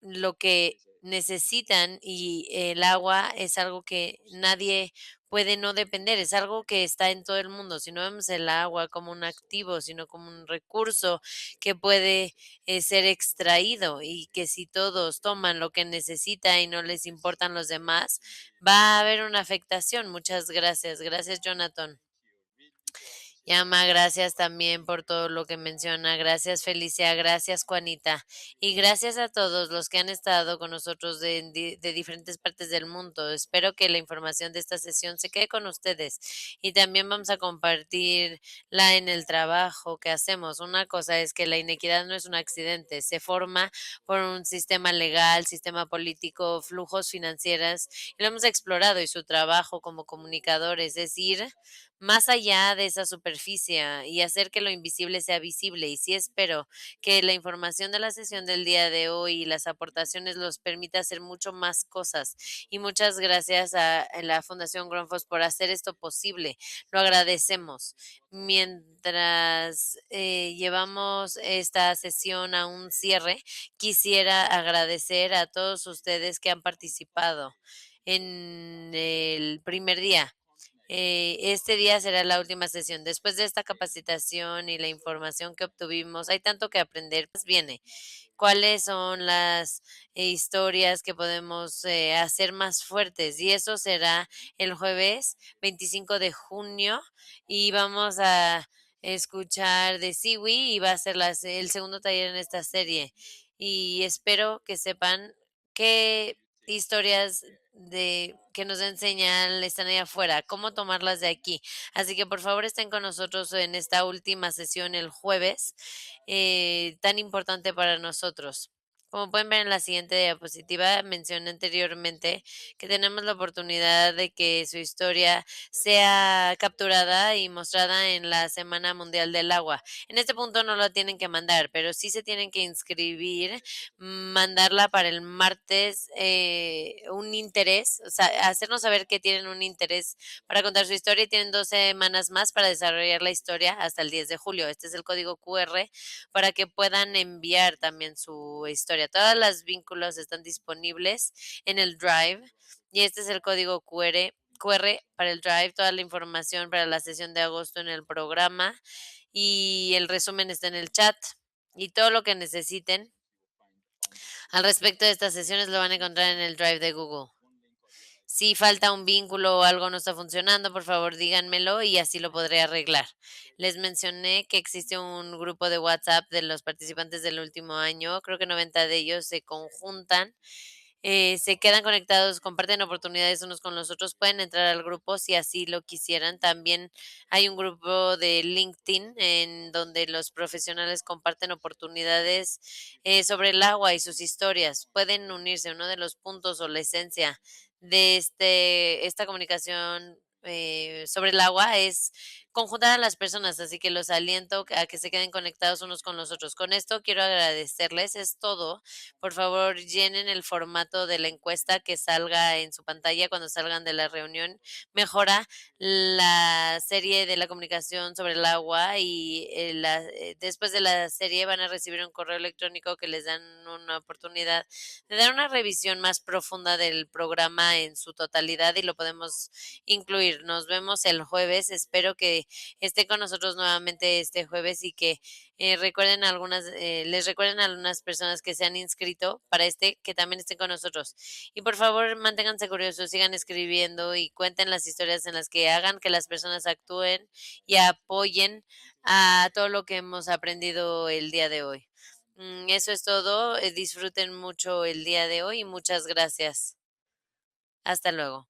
lo que necesitan y el agua es algo que nadie puede no depender, es algo que está en todo el mundo. Si no vemos el agua como un activo, sino como un recurso que puede ser extraído y que si todos toman lo que necesita y no les importan los demás, va a haber una afectación. Muchas gracias. Gracias, Jonathan. Yama, gracias también por todo lo que menciona. Gracias, Felicia. Gracias, Juanita. Y gracias a todos los que han estado con nosotros de diferentes partes del mundo. Espero que la información de esta sesión se quede con ustedes. Y también vamos a compartirla en el trabajo que hacemos. Una cosa es que la inequidad no es un accidente. Se forma por un sistema legal, sistema político, flujos financieros. Y lo hemos explorado y su trabajo como comunicadores es ir más allá de esa superficie y hacer que lo invisible sea visible. Y sí espero que la información de la sesión del día de hoy y las aportaciones los permita hacer mucho más cosas. Y muchas gracias a la Fundación Gronfos por hacer esto posible. Lo agradecemos. Mientras llevamos esta sesión a un cierre, quisiera agradecer a todos ustedes que han participado en el primer día. Este día será la última sesión. Después de esta capacitación y la información que obtuvimos, hay tanto que aprender. Pues viene, cuáles son las historias que podemos hacer más fuertes. Y eso será el jueves 25 de junio y vamos a escuchar de Siwi y va a ser el segundo taller en esta serie. Y espero que sepan qué historias que nos enseñan están ahí afuera, cómo tomarlas de aquí. Así que por favor estén con nosotros en esta última sesión el jueves tan importante para nosotros. Como pueden ver en la siguiente diapositiva, mencioné anteriormente que tenemos la oportunidad de que su historia sea capturada y mostrada en la Semana Mundial del Agua. En este punto no lo tienen que mandar, pero sí se tienen que inscribir, mandarla para el martes, un interés, o sea, hacernos saber que tienen un interés para contar su historia y tienen 2 semanas más para desarrollar la historia hasta el 10 de julio. Este es el código QR para que puedan enviar también su historia. Todos los vínculos están disponibles en el Drive y este es el código QR para el Drive, toda la información para la sesión de agosto en el programa y el resumen está en el chat y todo lo que necesiten al respecto de estas sesiones lo van a encontrar en el Drive de Google. Si falta un vínculo o algo no está funcionando, por favor díganmelo y así lo podré arreglar. Les mencioné que existe un grupo de WhatsApp de los participantes del último año. Creo que 90 de ellos se conjuntan, se quedan conectados, comparten oportunidades unos con los otros. Pueden entrar al grupo si así lo quisieran. También hay un grupo de LinkedIn en donde los profesionales comparten oportunidades sobre el agua y sus historias. Pueden unirse. Uno de los puntos o la esencia de esta comunicación sobre el agua es conjuntar a las personas, así que los aliento a que se queden conectados unos con los otros. Con esto quiero agradecerles, es todo. Por favor, llenen el formato de la encuesta que salga en su pantalla cuando salgan de la reunión. Mejora la serie de la comunicación sobre el agua y después de la serie van a recibir un correo electrónico que les dan una oportunidad de dar una revisión más profunda del programa en su totalidad y lo podemos incluir. Nos vemos el jueves. Espero que esté con nosotros nuevamente este jueves y que les recuerden a algunas personas que se han inscrito para que también estén con nosotros. Y por favor, manténganse curiosos, sigan escribiendo y cuenten las historias en las que hagan que las personas actúen y apoyen a todo lo que hemos aprendido el día de hoy. Eso es todo. Disfruten mucho el día de hoy y muchas gracias. Hasta luego.